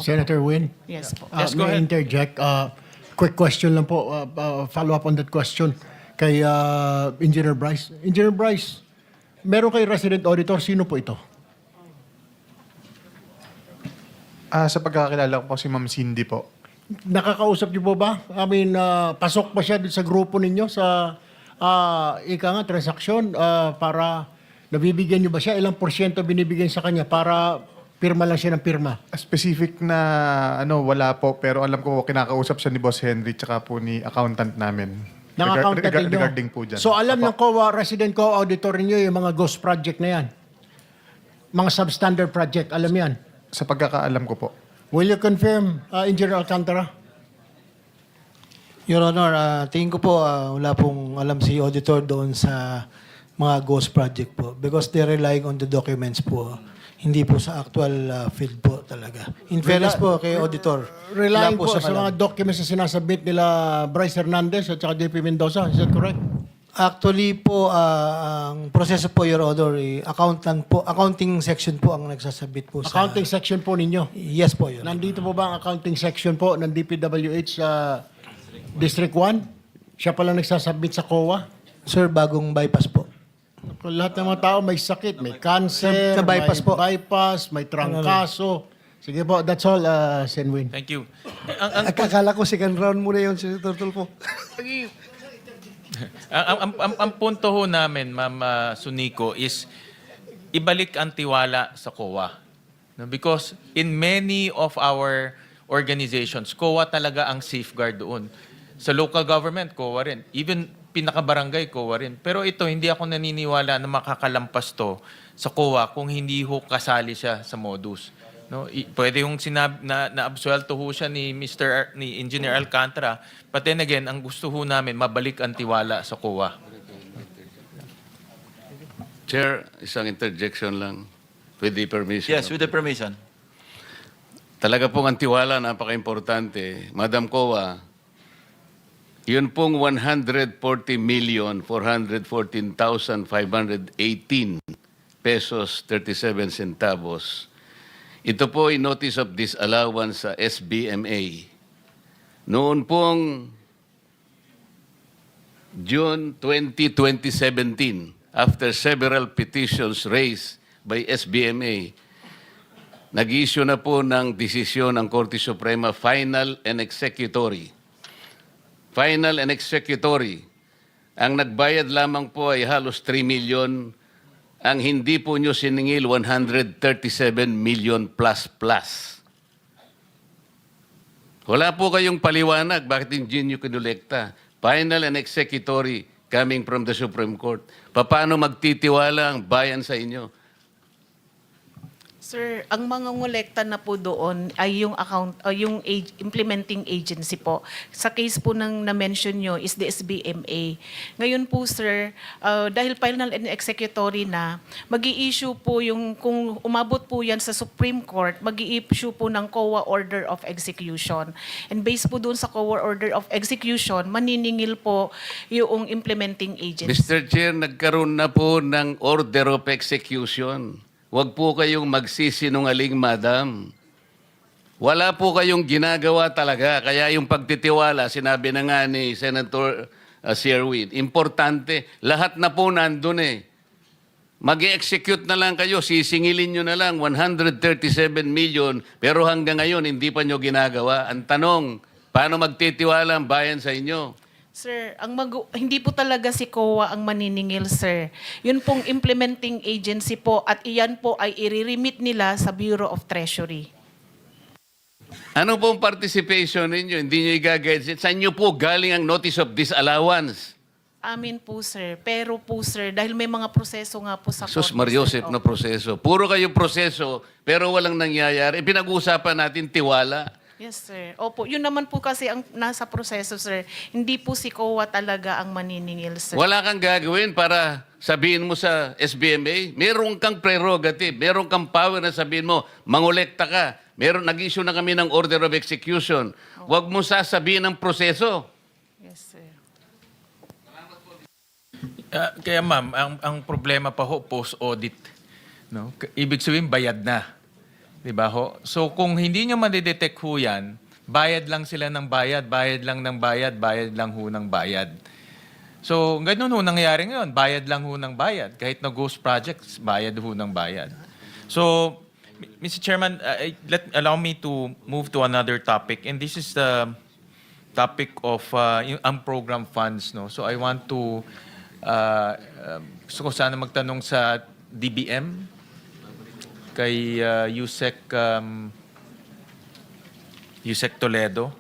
Senator Win? Yes po. Yes, go may I ahead. interject? Quick question lang po. Follow up on that question kay Engineer Bryce. Engineer Bryce, meron kay resident auditor. Sino po ito? Sa pagkakakilala ko po si Ma'am Cindy po. Nakakausap niyo po ba? I mean, pasok ba siya sa grupo ninyo sa transaksyon para nabibigyan niyo ba siya? Ilang porsyento binibigyan sa kanya para pirma lang siya ng pirma? Specific na wala po, pero alam ko kinakausap siya ni Boss Henry tsaka po ni accountant namin. Ng accountant ninyo? Regarding po dyan. So alam ng Opo. resident co-auditor niyo yung mga ghost project na yan? Mga substandard project, alam yan? Sa pagkakaalam ko po. Will you confirm, Engineer Alcantara? Your Honor, tingin ko po wala pong alam si auditor doon sa mga ghost project po because they're relying on the documents po. Hindi po sa actual field po talaga. In fairness po kay auditor. Relying wala po sa siyang mga alam. documents na sinasubmit nila Bryce Hernandez at saka JP Mendoza. Is that correct? Actually po, ang proseso po, Your Honor, accounting section po ang nagsasabit po sa... Accounting section po ninyo. Yes po, Your Honor. Nandito po ba ang accounting section po ng DPWH sa District 1? Siya pala nagsasubmit sa COA? Sir, bagong bypass po. Lahat ng mga tao may sakit, may cancer, Na-bypass may po. bypass, may trangkaso. Sige po, that's all, Senwin. Thank you. Akala ko second round muna yun, Senator Tulfo. Ang punto ho namin, Ma'am Sunico, is ibalik ang tiwala sa COA. No, because in many of our organizations, COA talaga ang safeguard doon. Sa local government, COA rin. Even pinaka-barangay, COA rin. Pero ito, hindi ako naniniwala na makakalampas to sa COA kung hindi ho kasali siya sa modus. No, pwede yung na-absuelto ho siya ni ni Engineer Alcantara. But then again, ang gusto ho namin, mabalik ang tiwala sa COA. Chair, isang interjection lang. With the permission. Yes, with the permission. Talaga pong ang tiwala, napaka-importante. Madam COA, yun pong 140,414,518 pesos 37 centavos. Ito po ay notice of disallowance sa SBMA. Noon pong June 20, 2017, after several petitions raised by SBMA, nag-issue na po ng desisyon ng Korte Suprema, final and executory. Final and executory. Ang nagbayad lamang po ay halos 3 million. Ang hindi po nyo siningil, 137 million plus plus. Wala po kayong paliwanag bakit hindi nyo kinolekta. Final and executory coming from the Supreme Court. Paano magtitiwala ang bayan sa inyo? Sir, ang mga ngolekta na po doon ay yung implementing agency po. Sa case po ng na-mention nyo is the SBMA. Ngayon po sir, dahil final and executory na, mag-i-issue po yung, kung umabot po yan sa Supreme Court, mag-i-issue po ng COA Order of Execution. And based po doon sa COA Order of Execution, maniningil po yung implementing agency. Mr. Chair, nagkaroon na po ng order of execution. Huwag po kayong magsisinungaling, madam. Wala po kayong ginagawa talaga. Kaya yung pagtitiwala, sinabi na nga ni Senator Sherwin, importante, lahat na po nandun eh. Mag-execute na lang kayo, sisingilin nyo na lang 137 million, pero hanggang ngayon hindi pa nyo ginagawa. Ang tanong, paano magtitiwala ang bayan sa inyo? Sir, hindi po talaga si COA ang maniningil, sir. Yun pong implementing agency po at iyan po ay i-remit nila sa Bureau of Treasury. Ano pong participation ninyo? Hindi nyo i-guide. Saan nyo po galing ang notice of disallowance? Amin po, sir. Pero po, sir, dahil may mga proseso nga po sa Sus korte, Mariosep sir. na proseso. Puro kayo proseso, pero walang nangyayari. Pinag-uusapan natin tiwala. Yes, sir. Opo, yun naman po kasi ang nasa proseso, sir. Hindi po si COA talaga ang maniningil, sir. Wala kang gagawin para sabihin mo sa SBMA, meron kang prerogative, meron kang power na sabihin mo, mangolekta ka. Nag-issue na kami ng order of execution. Huwag mo sasabihin ang proseso. Yes, sir. Kaya ma'am, ang problema pa ho, post-audit. No? Ibig sabihin, bayad na. Di ba ho? So kung hindi nyo madidetect ho yan, bayad lang sila ng bayad, bayad lang ng bayad, bayad lang ho ng bayad. So ganun ho nangyayari ngayon, bayad lang ho ng bayad. Kahit na ghost projects, bayad ho ng bayad. So, Mr. Chairman, allow me to move to another topic. And this is the topic of yung unprogrammed funds. No? So I want to, gusto ko sana magtanong sa DBM, kay Yusek Toledo.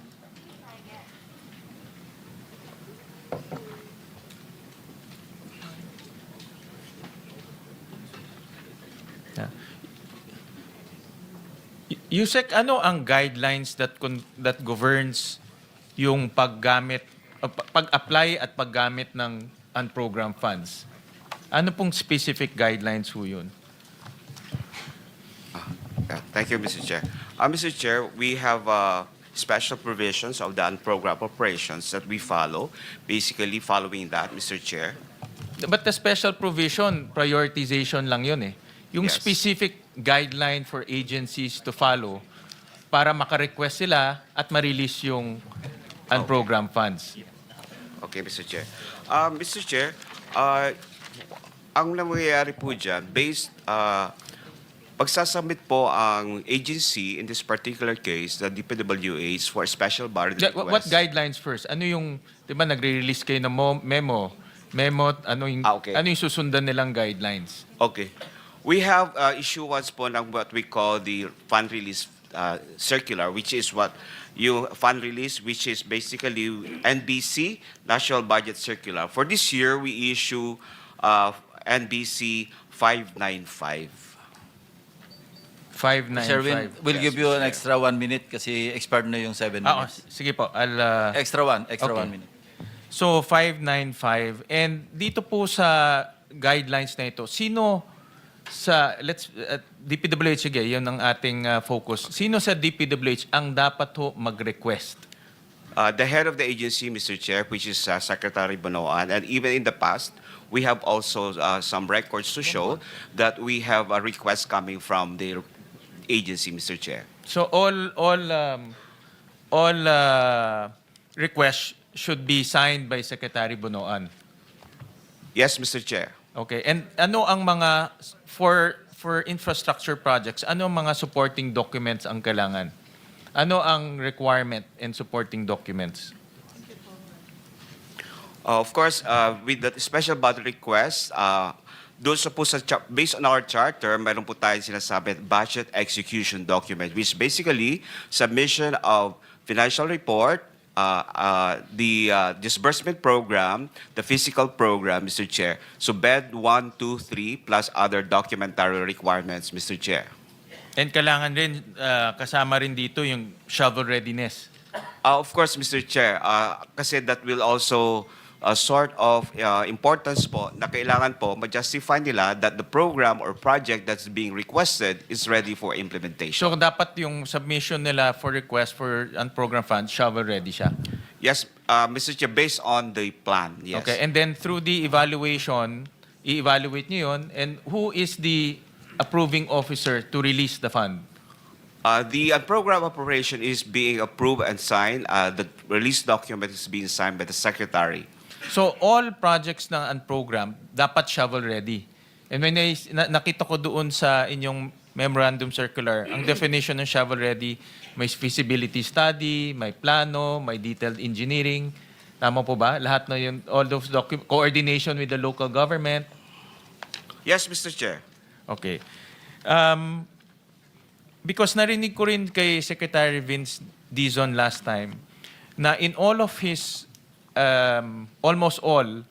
Yusek, ano ang guidelines that governs yung paggamit, pag-apply at paggamit ng unprogrammed funds? Ano pong specific guidelines ho yun? Thank you, Mr. Chair. Mr. Chair, we have special provisions of the unprogrammed operations that we follow. Basically, following that, Mr. Chair. But the special provision, prioritization lang yun eh. Yung Yes. specific guideline for agencies to follow para makarequest sila at ma-release yung unprogrammed funds. Okay, Mr. Chair. Mr. Chair, ang nangyayari po dyan, pagsasubmit po ang agency, in this particular case, the DPWH, for special bond request. What guidelines first? Ano yung, di ba nagre-release kayo ng memo, ano yung, Okay. ano yung susundan nilang guidelines? Okay. We have issuance po ng what we call the fund release circular, which is what you fund release, which is basically NBC, National Budget Circular. For this year, we issue NBC 595. 595. Sir, we'll Yes, give you Mr. an Chair. extra 1 minute kasi expired na yung 7 Ah, minutes. sige po. Extra Okay. 1 minute. So, 595. And dito po sa guidelines na ito, sino sa, DPWH, sige, yun ang ating focus. Sino sa DPWH ang dapat ho mag-request? The head of the agency, Mr. Chair, which is Secretary Bonoan, and even in the past, we have also some records to show that we have a request coming from the agency, Mr. Chair. So, all requests should be signed by Secretary Bonoan. Yes, Mr. Chair. Okay. And ano ang mga, for infrastructure projects, ano ang mga supporting documents ang kailangan? Ano ang requirement and supporting documents? Of course, with the special budget request, doon sa po based on our charter, meron po tayong sinasabi budget execution document, which basically submission of financial report, the disbursement program, the physical program, Mr. Chair. So BED 1, 2, 3, plus other documentary requirements, Mr. Chair. And kailangan rin, kasama rin dito yung shovel readiness. Of course, Mr. Chair, kasi that will also sort of importance po na kailangan po ma-justify nila that the program or project that's being requested is ready for implementation. So dapat yung submission nila for request for unprogrammed funds, shovel ready siya. Yes, Mr. Chair, based on the plan, yes. Okay, and then through the evaluation, i-evaluate nyo yun, and who is the approving officer to release the fund? The program operation is being approved and signed. The release document is being signed by the Secretary. So all projects ng unprogrammed dapat shovel ready. And when nakita ko doon sa inyong memorandum circular, ang definition ng shovel ready, may feasibility study, may plano, may detailed engineering. Tama po ba? Lahat na yun, all those coordination with the local government. Yes, Mr. Chair. Okay. Because narinig ko rin kay Secretary Vince Dizon last time na in all of his, almost all,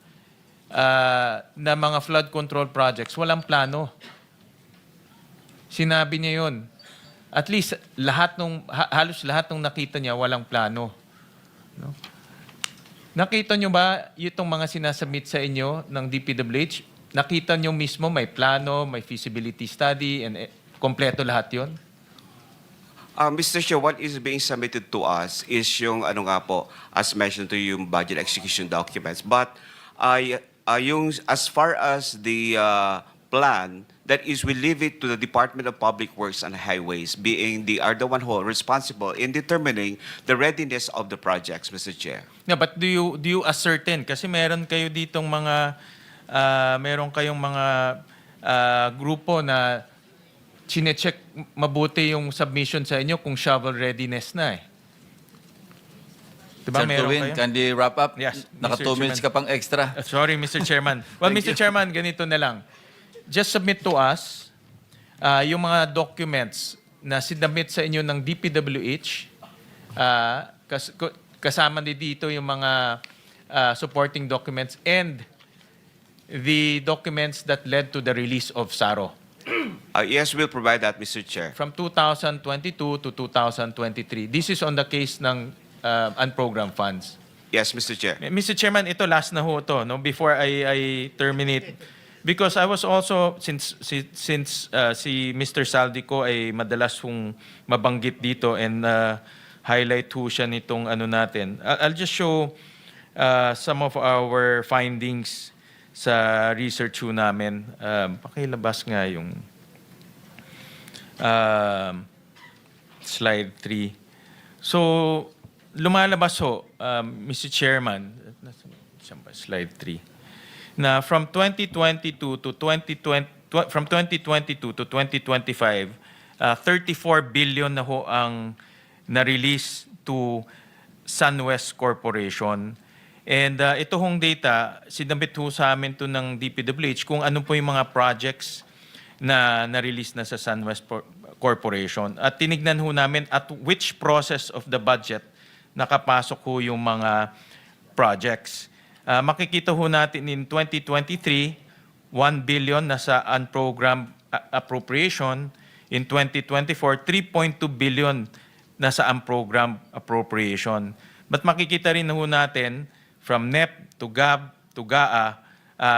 na mga flood control projects, walang plano. Sinabi niya yun. At least halos lahat ng nakita niya walang plano. No? Nakita niyo ba itong mga sinasubmit sa inyo ng DPWH? Nakita niyo mismo may plano, may feasibility study, and kompleto lahat yon? Mr. Chair, what is being submitted to us is yung ano nga po, as mentioned to you, yung budget execution documents. But yung as far as the plan that is we leave it to the Department of Public Works and Highways, being they are the one who are responsible in determining the readiness of the projects, Mr. Chair. Yeah, but do you ascertain kasi meron kayo ditong mga meron kayong mga grupo na chine-check mabuti yung submission sa inyo kung shovel readiness na eh. Diba Sir meron Tuwin, kayo? can you wrap up? Yes, Naka Mr. 2 minutes ka Chairman. pang extra. Sorry, Mr. Chairman. Well, Thank Mr. Chairman, ganito na lang. Just submit to us yung mga documents na sinabit sa inyo ng DPWH. Kasama din dito yung mga supporting documents and the documents that led to the release of SARO Yes, we'll provide that, Mr. Chair. from 2022 to 2023. This is on the case ng unprogrammed funds. Yes, Mr. Chair. Mr. Chairman, ito last na ho to, no? Before I terminate. Because I was also, since si Mr. Saldico ay madalas hong mabanggit dito and highlight ho siya nitong ano natin. I'll just show some of our findings sa research ho namin. Pakilabas nga yung slide 3. So, lumalabas ho, Mr. Chairman, slide 3, na from 2022 to 2025, 34 billion na ho ang na-release to SunWest Corporation. And ito hong data, sinabit ho sa amin to ng DPWH kung ano po yung mga projects na na-release na sa SunWest Corporation. At tinignan ho namin at which process of the budget nakapasok ho yung mga projects. Makikita ho natin in 2023, 1 billion na sa unprogrammed appropriation. In 2024, 3.2 billion na sa unprogrammed appropriation. But makikita rin ho natin from NEP to GAB to GAA,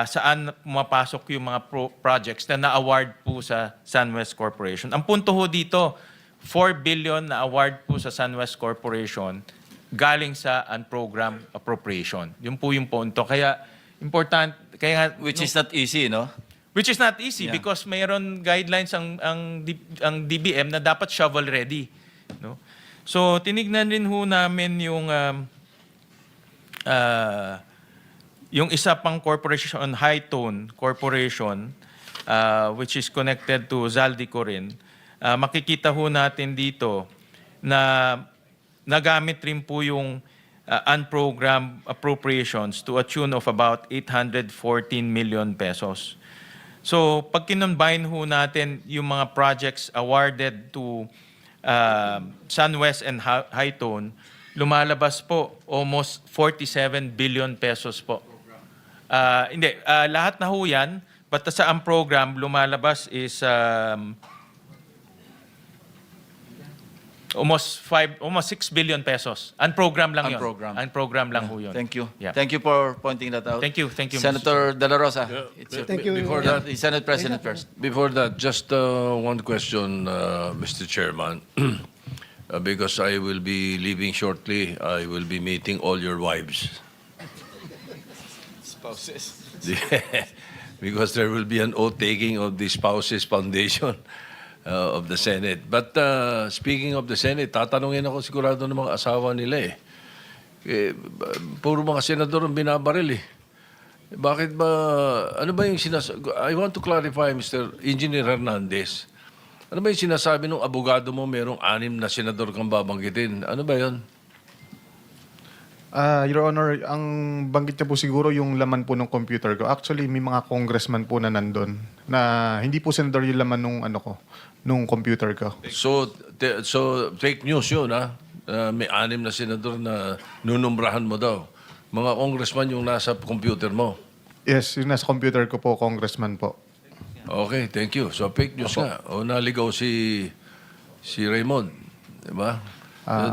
saan pumapasok yung mga projects na na-award po sa SunWest Corporation. Ang punto ho dito, 4 billion na award po sa SunWest Corporation galing sa unprogrammed appropriation. Yun po yung punto. Kaya important, kaya Which is not easy, no? which is not easy Yeah. because mayroon guidelines ang DBM na dapat shovel ready, no? So tinignan rin ho namin yung isa pang corporation, High Tone Corporation, which is connected to Zaldico rin. Makikita ho natin dito na nagamit rin po yung unprogrammed appropriations to a tune of about 814 million pesos. So pag kinombine ho natin yung mga projects awarded to SunWest and High Tone, lumalabas po almost 47 billion pesos po. Hindi, lahat na ho yan, but sa unprogrammed lumalabas is almost 6 billion pesos. Unprogrammed lang yun. Unprogrammed. Unprogrammed lang ho yun. Thank you. Yeah. Thank you for pointing that out. Thank you, Mr. Senator De La Rosa. Thank you. Before Yeah, that, the Senate President first. before that, just one question, Mr. Chairman. Because I will be leaving shortly, I will be meeting all your wives. Spouses. Because there will be an oath-taking of the Spouses Foundation of the Senate. But speaking of the Senate, tatanungin ako sigurado ng mga asawa nila puro mga senador ang binabaril Bakit ba, ano ba yung I want to clarify, Mr. Engineer Hernandez. Ano ba yung sinasabi ng abogado mo merong 6 na senador kang babanggitin? Ano ba yun? Your Honor, ang banggit niya po siguro yung laman po ng computer ko. Actually, may mga congressman po na nandun na hindi po senador yung laman nung computer ko. So fake news yun, ha? May 6 na senador na nunumbrahan mo daw. Mga congressman yung nasa computer mo. Yes, yung nasa computer ko po, congressman po. Okay, thank you. So fake news nga. O naligaw si Raymond. Diba?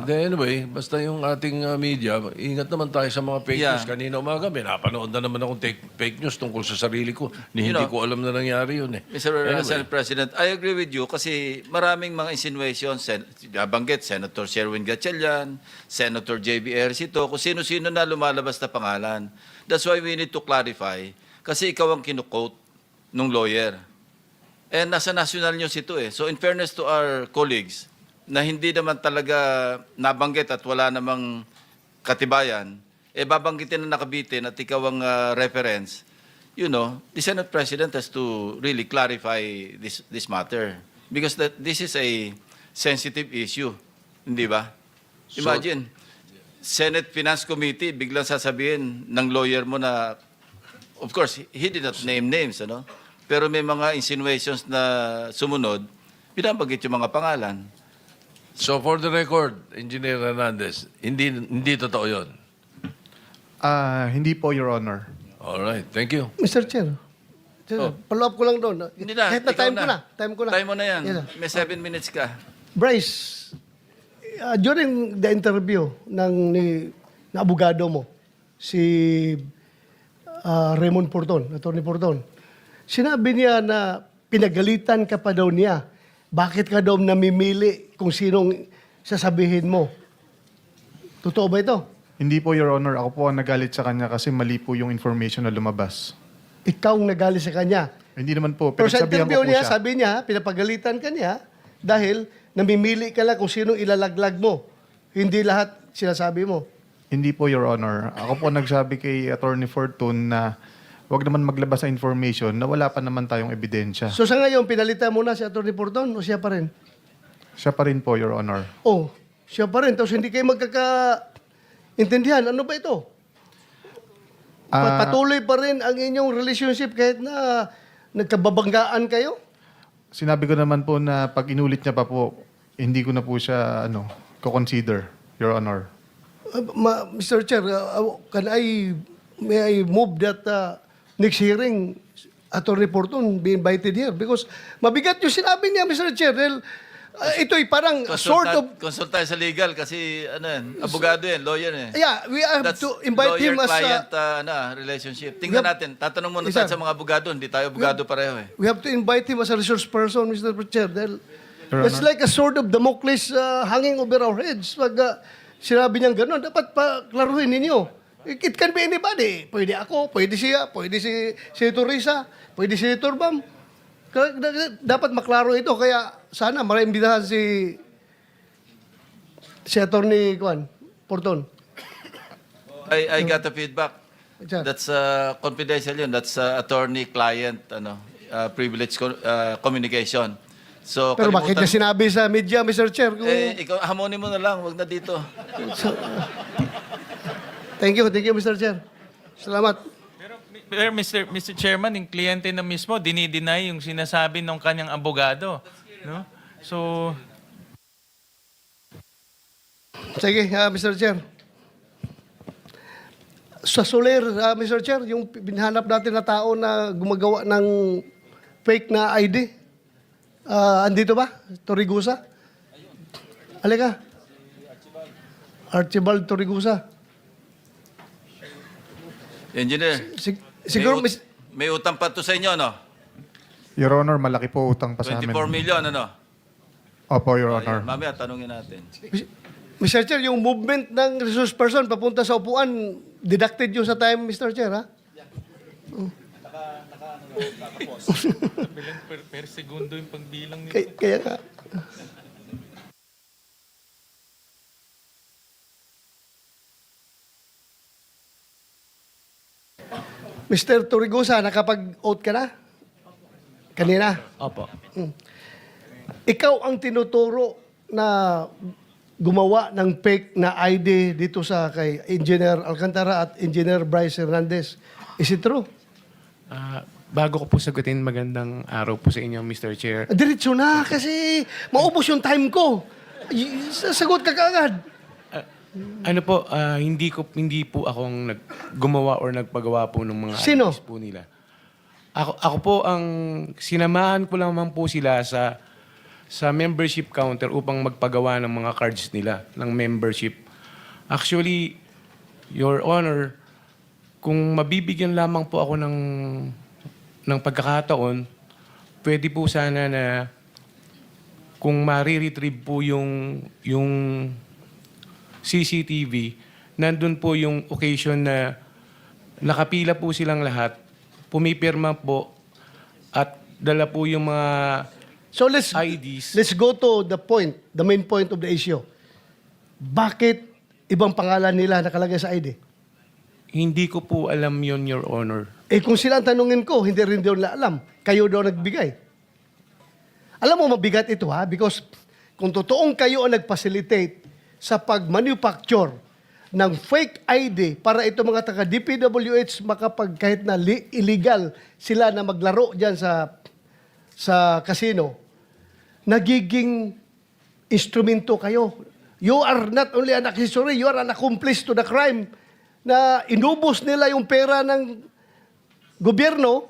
Anyway, basta yung ating media, ingat naman tayo sa mga fake Yeah. news. Kanina umaga, may napanood na naman akong fake news tungkol sa sarili ko. Hindi You know, ko alam na nangyari yun Mr. Senate President, I agree with you kasi maraming mga insinuations, nabanggit, Senator Sherwin Gatchalian, Senator J.B. Ercito, kung sino-sino na lumalabas na pangalan. That's why we need to clarify kasi ikaw ang kinukote nung lawyer. nasa national news ito eh. So in fairness to our colleagues, na hindi naman talaga nabanggit at wala namang katibayan, babanggitin na nakabitin at ikaw ang reference, you know, the Senate President has to really clarify this matter. Because this is a sensitive issue. Hindi ba? Imagine, Senate Finance Committee, biglang sasabihin ng lawyer mo na, of course, he did not name names, ano? Pero may mga insinuations na sumunod, binabanggit yung mga pangalan. So for the record, Engineer Hernandez, hindi totoo yun. Hindi po, Your Honor. All right, thank you. Mr. Chair, follow up ko lang doon. Hindi na, Kahit na ikaw time ko na. Time mo na yan. Yes, sir. May 7 minutes ka. Bryce, during the interview na abogado mo, si Raymond Porton, Attorney Porton, sinabi niya na pinagalitan ka pa daw niya. Bakit ka daw namimili kung sinong sasabihin mo? Totoo ba ito? Hindi po, Your Honor. Ako po ang nagalit sa kanya kasi mali po yung information na lumabas. Ikaw ang nagali sa kanya. Hindi naman po. Pero sa Pinagsabihan ko interview po niya, siya. sabi niya, pinapagalitan ka niya dahil namimili ka lang kung sinong ilalaglag mo. Hindi lahat sinasabi mo. Hindi po, Your Honor. Ako po nagsabi kay Attorney Fortune na wag naman maglabas sa information na wala pa naman tayong ebidensya. So sa ngayon, pinalitan mo na si Atty. Porton o siya pa rin? Siya pa rin po, Your Honor. Oh, siya pa rin. Tapos hindi kayo magkakaintindihan. Ano ba ito? Patuloy pa rin ang inyong relationship kahit na nagkababanggaan kayo? Sinabi ko naman po na pag inulit niya pa po, hindi ko na po siya ko-consider, Your Honor. Mr. Chair, may I move that next hearing, Atty. Porton be invited here? Because mabigat yung sinabi niya, Mr. Chair. Dahil, ito'y parang sort of... Consult tayo sa legal kasi ano yan, abogado yan, lawyer yan. Yeah, we have That's to invite him as lawyer-client relationship. Tingnan natin, tatanong muna Yes, tayo sir. sa mga abogado, hindi tayo abogado pareho eh. we have to invite him as a resource person, Mr. Chair. Dahil Your it's Honor. like a sword of Damocles hanging over our heads. Pag sinabi niyang gano'n, dapat pa klaruhin ninyo. It can be anybody. Pwede ako, pwede siya, pwede si Senator Risa, pwede si Senator Bam. Dapat maklaro ito. Kaya sana maimbitahan si Atty. Porton. I got the feedback. Sir. That's confidential yun. That's attorney-client privilege communication. So, Pero bakit niya kalimutan- sinabi sa media, Mr. Chair? ikaw, hamonin mo na lang, wag na dito. Thank you, Mr. Chair. Salamat. Pero Mr. Chairman, yung kliyente na mismo, dinideny yung sinasabi ng kanyang abogado. No? So, Sige, Mr. Chair. Sa Soler, Mr. Chair, yung binhanap natin na tao na gumagawa ng fake na ID, andito ba? Torigusa? Halika. Archibald Torigusa. Engineer, Siguro, may utang pa to sa inyo, no? Your Honor, malaki po utang pa sa 24 amin. million, ano? Opo, Your Honor. Mamaya, tanungin natin. Mr. Chair, yung movement ng resource person papunta sa upuan, deducted yun sa time, Mr. Chair, ha? per segundo yung pagbilang nito. Kaya nga. Mr. Torigusa, nakapag-oath ka na? Kanina? Opo. Ikaw ang tinuturo na gumawa ng fake na ID dito sa kay Engineer Alcantara at Engineer Bryce Hernandez. Is it true? Bago ko po sagutin, magandang araw po sa inyo, Mr. Chair. Diretso na kasi maubos yung time ko. Sagot ka kaagad. Ano po, hindi po akong gumawa or nagpagawa po ng mga Sino? IDs po nila. Ako po ang sinamahan ko lamang po sila sa membership counter upang magpagawa ng mga cards nila ng membership. Actually, Your Honor, kung mabibigyan lamang po ako ng pagkakataon, pwede po sana na kung ma-retrieve po yung CCTV, nandun po yung occasion na nakapila po silang lahat, pumipirma po at dala po yung mga So let's IDs. let's go to the point, the main point of the issue. Bakit ibang pangalan nila nakalagay sa ID? Hindi ko po alam yon, Your Honor. Eh kung sila ang tanungin ko, hindi rin daw nila alam. Kayo daw nagbigay. Alam mo, mabigat ito ha, because kung totoong kayo ang nag-facilitate sa pag-manufacture ng fake ID para ito mga taga-DPWH kahit na illegal sila na maglaro dyan sa casino, nagiging instrumento kayo. You are not only an accessory, you are an accomplice to the crime na inubos nila yung pera ng gobyerno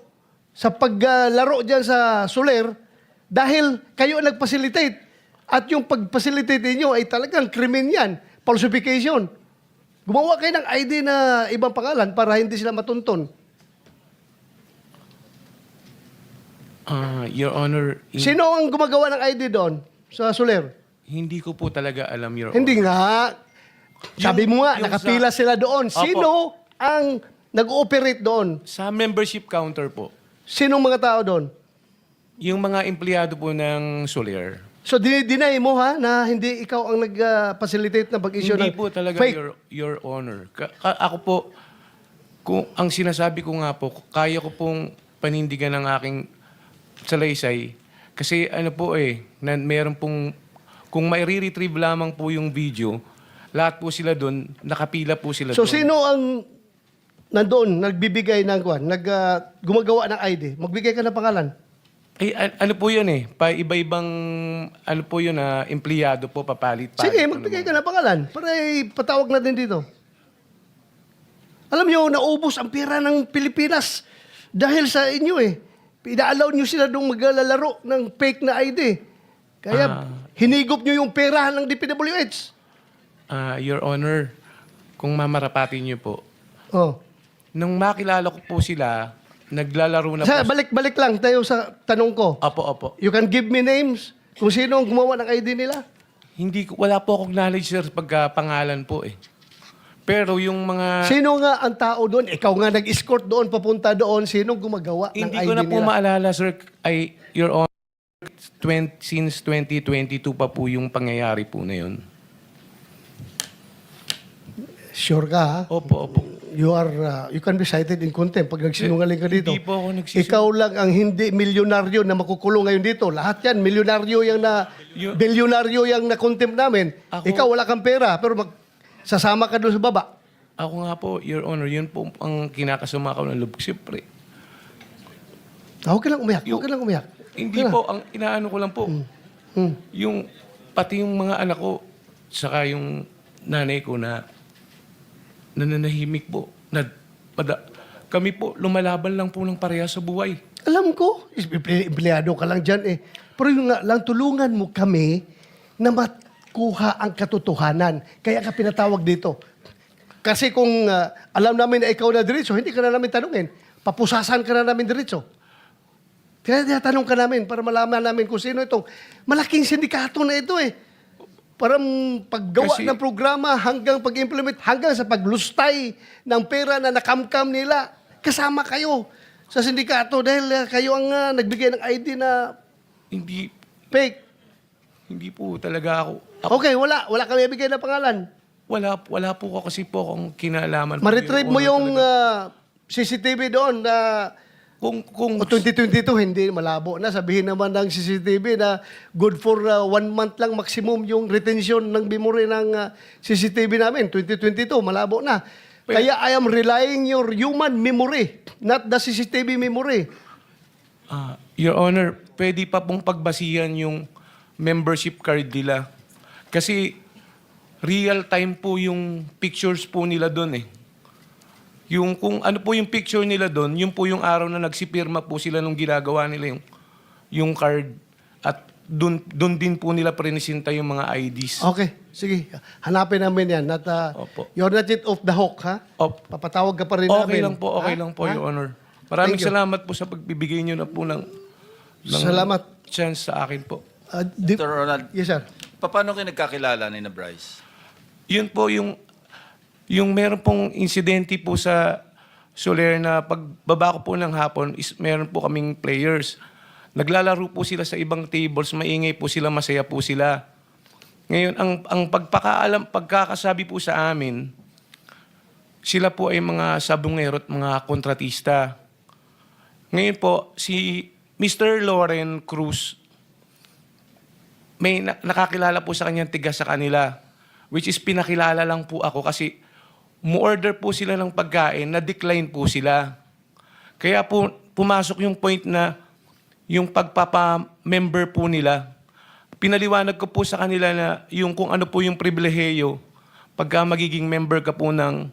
sa paglaro dyan sa Soler dahil kayo ang nag-facilitate. At yung pag-facilitate ninyo ay talagang krimen yan. Falsification. Gumawa kayo ng ID na ibang pangalan para hindi sila matunton. Your Honor, Sino ang gumagawa ng ID doon sa Soler? hindi ko po talaga alam, Your Honor. Hindi nga. Sabi mo nga, yung nakapila sa- sila doon. Opo. Sino ang nag-ooperate doon? Sa membership counter po, Sinong mga tao doon? yung mga empleyado po ng Soler, So, dinay mo ha, na hindi ikaw ang nag-facilitate na pag-issue hindi ng po talaga, fake. Your Honor. Ako po, kung ang sinasabi ko nga po, kaya ko pong panindigan ng aking salaysay. Kasi ano po meron pong, kung mai-retrieve lamang po yung video, lahat po sila doon, nakapila po sila So, doon. sino ang nandoon, nagbibigay ng gumagawa ng ID? Magbigay ka ng pangalan. Ano po yun iba-ibang, ano po yun empleyado po, papalit. Sige, magbigay ka ng pangalan para ipatawag natin dito. Alam nyo, naubos ang pera ng Pilipinas dahil sa inyo Pina-allow nyo sila doon maglalaro ng fake na ID. Kaya hinigop nyo yung pera ng DPWH. Your Honor, kung mamarapatin niyo po, Oh. nung makilala ko po sila, naglalaro na po. Balik-balik lang tayo sa tanong ko. Opo. You can give me names kung sino ang gumawa ng ID nila. Wala po akong knowledge, sir, pagkapangalan po Pero yung mga... Sino nga ang tao doon? Ikaw nga nag-escort doon, papunta doon. Sino gumagawa ng Hindi ID ko na po nila? maalala, sir. Your Honor, since 2022 pa po yung pangyayari po na yun. Sure ka, ha? Opo. You can be cited in contempt pag nagsinungaling ka dito. Hindi po ako nagsisinungaling. Ikaw lang ang hindi milyonaryo na makukulong ngayon dito. Lahat yan, milyonaryo bilyonaryo yung na-contempt namin. Ikaw wala kang pera, pero sasama ka doon sa baba. Ako nga po, Your Honor, yun po ang kinakasama ko ng loob. Siyempre, Huwag ka lang umiyak. hindi po, ang inaano ko lang po, yung pati yung mga anak ko, saka yung nanay ko na nananahimik po. Kami po, lumalaban lang po ng pareha sa buhay. Alam ko, empleyado ka lang dyan Pero yung nga lang, tulungan mo kami na makuha ang katotohanan. Kaya ka pinatawag dito. Kasi kung alam namin na ikaw na diretso, hindi ka na namin tanungin. Papusasan ka na namin diretso. Kaya tinatanong ka namin para malaman namin kung sino itong malaking sindikato na ito Para paggawa ng programa hanggang pag-implement, hanggang sa paglustay ng pera na nakamkam nila. Kasama kayo sa sindikato dahil kayo ang nagbigay ng ID na Hindi fake. po talaga ako. Okay, wala kami ibigay na pangalan. Wala po kasi po akong kinalaman. po, Ma-retrieve Your mo Honor, yung talaga. CCTV doon na Kung 2022, hindi malabo na. Sabihin naman ng CCTV na good for 1 month lang maximum yung retention ng memory ng CCTV namin. 2022, malabo na. Kaya I am relying your human memory, not the CCTV memory. Your Honor, pwede pa pong pagbasihan yung membership card nila. Kasi real time po yung pictures po nila doon Yung kung ano po yung picture nila doon, yun po yung araw na nagsipirma po sila nung ginagawa nila yung card. At doon din po nila prinisinta yung mga IDs. Okay, sige. Hanapin namin yan. Opo. You're not yet off the hook, ha? Papatawag ka pa rin namin. Okay lang po, Ha? Your Honor. Maraming Thank you. salamat po sa pagbibigay nyo na po ng Salamat. chance sa akin po. Mr. Ronald, Yes, sir. paano kayo nagkakilala ni na Bryce? Yun po yung meron pong insidente po sa Soler na pagbaba ko po ng hapon is meron po kaming players. Naglalaro po sila sa ibang tables, maingay po sila, masaya po sila. Ngayon, ang pagkakasabi po sa amin, sila po ay mga sabungero at mga kontratista. Ngayon po, si Mr. Loren Cruz, may nakakilala po sa kanyang tiga sa kanila, which is pinakilala lang po ako kasi mu-order po sila ng pagkain, na-decline po sila. Kaya po pumasok yung point na yung pagpapa-member po nila, pinaliwanag ko po sa kanila na yung kung ano po yung pribilehiyo pagka magiging member ka po ng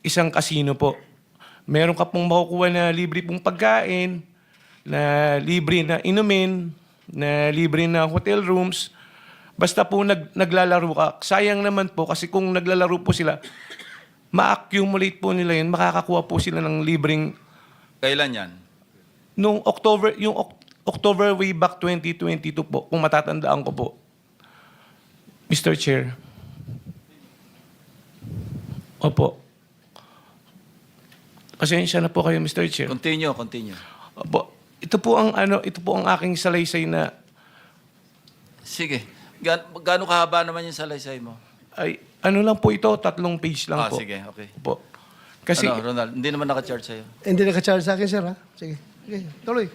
isang casino po. Meron ka pong makukuha na libre pong pagkain, na libre na inumin, na libre na hotel rooms. Basta po naglalaro ka. Sayang naman po kasi kung naglalaro po sila, ma-accumulate po nila yun, makakakuha po sila ng libreng Kailan yan? nung October way back 2022 po, kung matatandaan ko po. Mr. Chair. Opo. Pasensya na po kayo, Mr. Chair. Continue. Opo. Ito po ang aking salaysay na Sige. Gaano kahaba naman yung salaysay mo? ay ano lang po ito, 3 page lang po. Sige, okay. Po. Kasi Ronald, hindi naman naka-charge sa'yo. Hindi naka-charge sa akin, sir, ha? Sige. Okay, tuloy.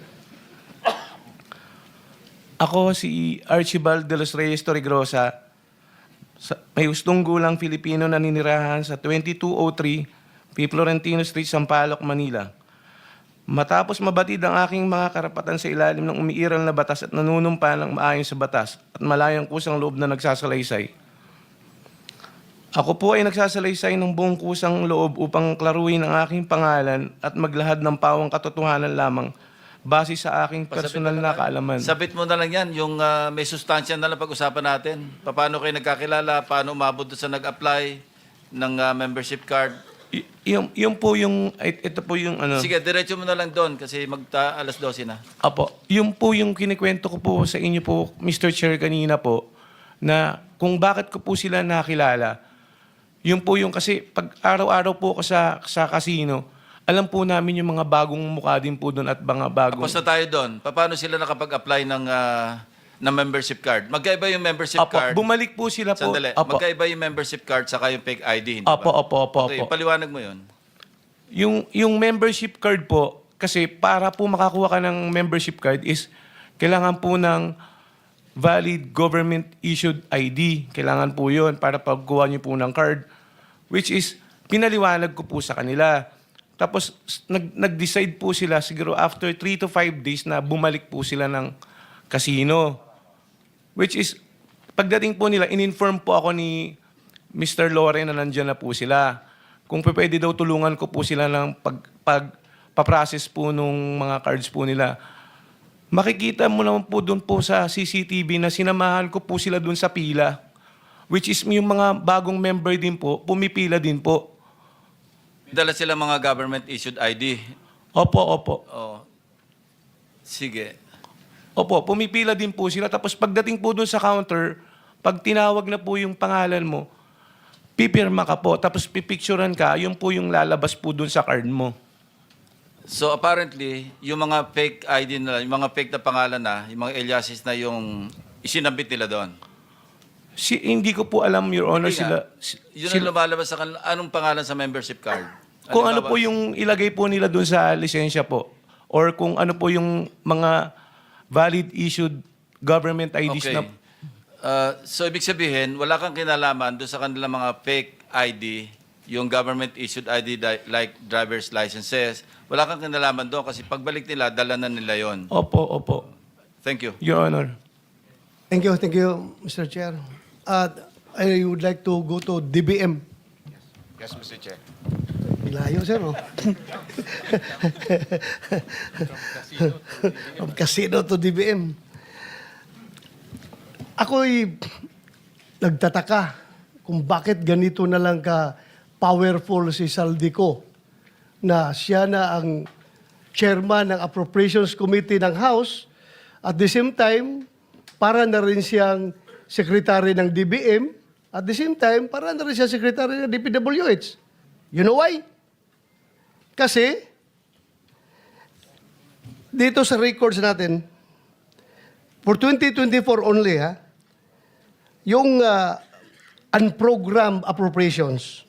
ako si Archibald de los Reyes Torregrosa, may hustong gulang Filipino na ninirahan sa 2203 P. Florentino Street, Sampaloc, Manila. Matapos mabatid ang aking mga karapatan sa ilalim ng umiiral na batas at nanunumpa ng maayon sa batas at malayang kusang loob na nagsasalaysay, ako po ay nagsasalaysay ng buong kusang loob upang klaruhin ang aking pangalan at maglahad ng pawang katotohanan lamang base sa aking personal na kaalaman. Sabit mo na lang yan, yung may sustansya na lang pag-usapan natin. Paano kayo nagkakilala, paano umabot doon sa nag-apply ng membership card. Yung po yung, ito po yung ano. Sige, diretso mo na lang doon kasi alas 12 na. Apo, yung po yung kinikwento ko po sa inyo po, Mr. Chair, kanina po, na kung bakit ko po sila nakilala. Yung po yung kasi pag araw-araw po ako sa casino, alam po namin yung mga bagong mukha din po doon at mga bagong... Tapos na tayo doon. Paano sila nakapag-apply ng membership card? Magkaiba yung membership Apo, card. bumalik po sila po. Sandali. Apo, Magkaiba yung membership card saka yung fake ID, hindi Apo, ba? opo. Okay, paliwanag mo yun. Yung membership card po, kasi para po makakuha ka ng membership card is kailangan po ng valid government issued ID. Kailangan po yun para pagkuha niyo po ng card. Which is, pinaliwanag ko po sa kanila. Tapos, nag-decide po sila siguro after 3 to 5 days na bumalik po sila ng casino. Which is, pagdating po nila, in-inform po ako ni Mr. Loren na nandyan na po sila. Kung pwede daw tulungan ko po sila ng pagpaprocess po nung mga cards po nila. Makikita mo naman po doon po sa CCTV na sinamahan ko po sila doon sa pila. Which is yung mga bagong member din po, pumipila din po. Dala sila mga government-issued ID. Opo. Oh. Sige. Opo, pumipila din po sila. Tapos pagdating po doon sa counter, pag tinawag na po yung pangalan mo, pipirma ka po. Tapos pipicturean ka, yun po yung lalabas po doon sa card mo. So apparently, yung mga fake ID na, yung mga fake na pangalan na, yung mga aliases na yung isinabit nila doon. Hindi ko po alam, Your Honor, Hindi nga. sila... Yun ang lumalabas sa kanila. Anong pangalan sa membership card? Kung ano Halimbawa, po yung ilagay po nila doon sa lisensya po. Or kung ano po yung mga valid issued government IDs Okay. na... So ibig sabihin, wala kang kinalaman doon sa kanilang mga fake ID, yung government issued ID like driver's licenses. Wala kang kinalaman doon kasi pagbalik nila, dala na nila yon. Opo. Thank you. Your Honor. Thank you, Mr. Chair. I would like to go to DBM. Yes, Mr. Chair. Layo, sir, oh. From casino to DBM. Ako'y nagtataka kung bakit ganito na lang ka powerful si Saldico na siya na ang chairman ng Appropriations Committee ng House at the same time, para na rin siyang secretary ng DBM at the same time, para na rin siyang secretary ng DPWH. You know why? Kasi, dito sa records natin, for 2024 only, yung unprogrammed appropriations,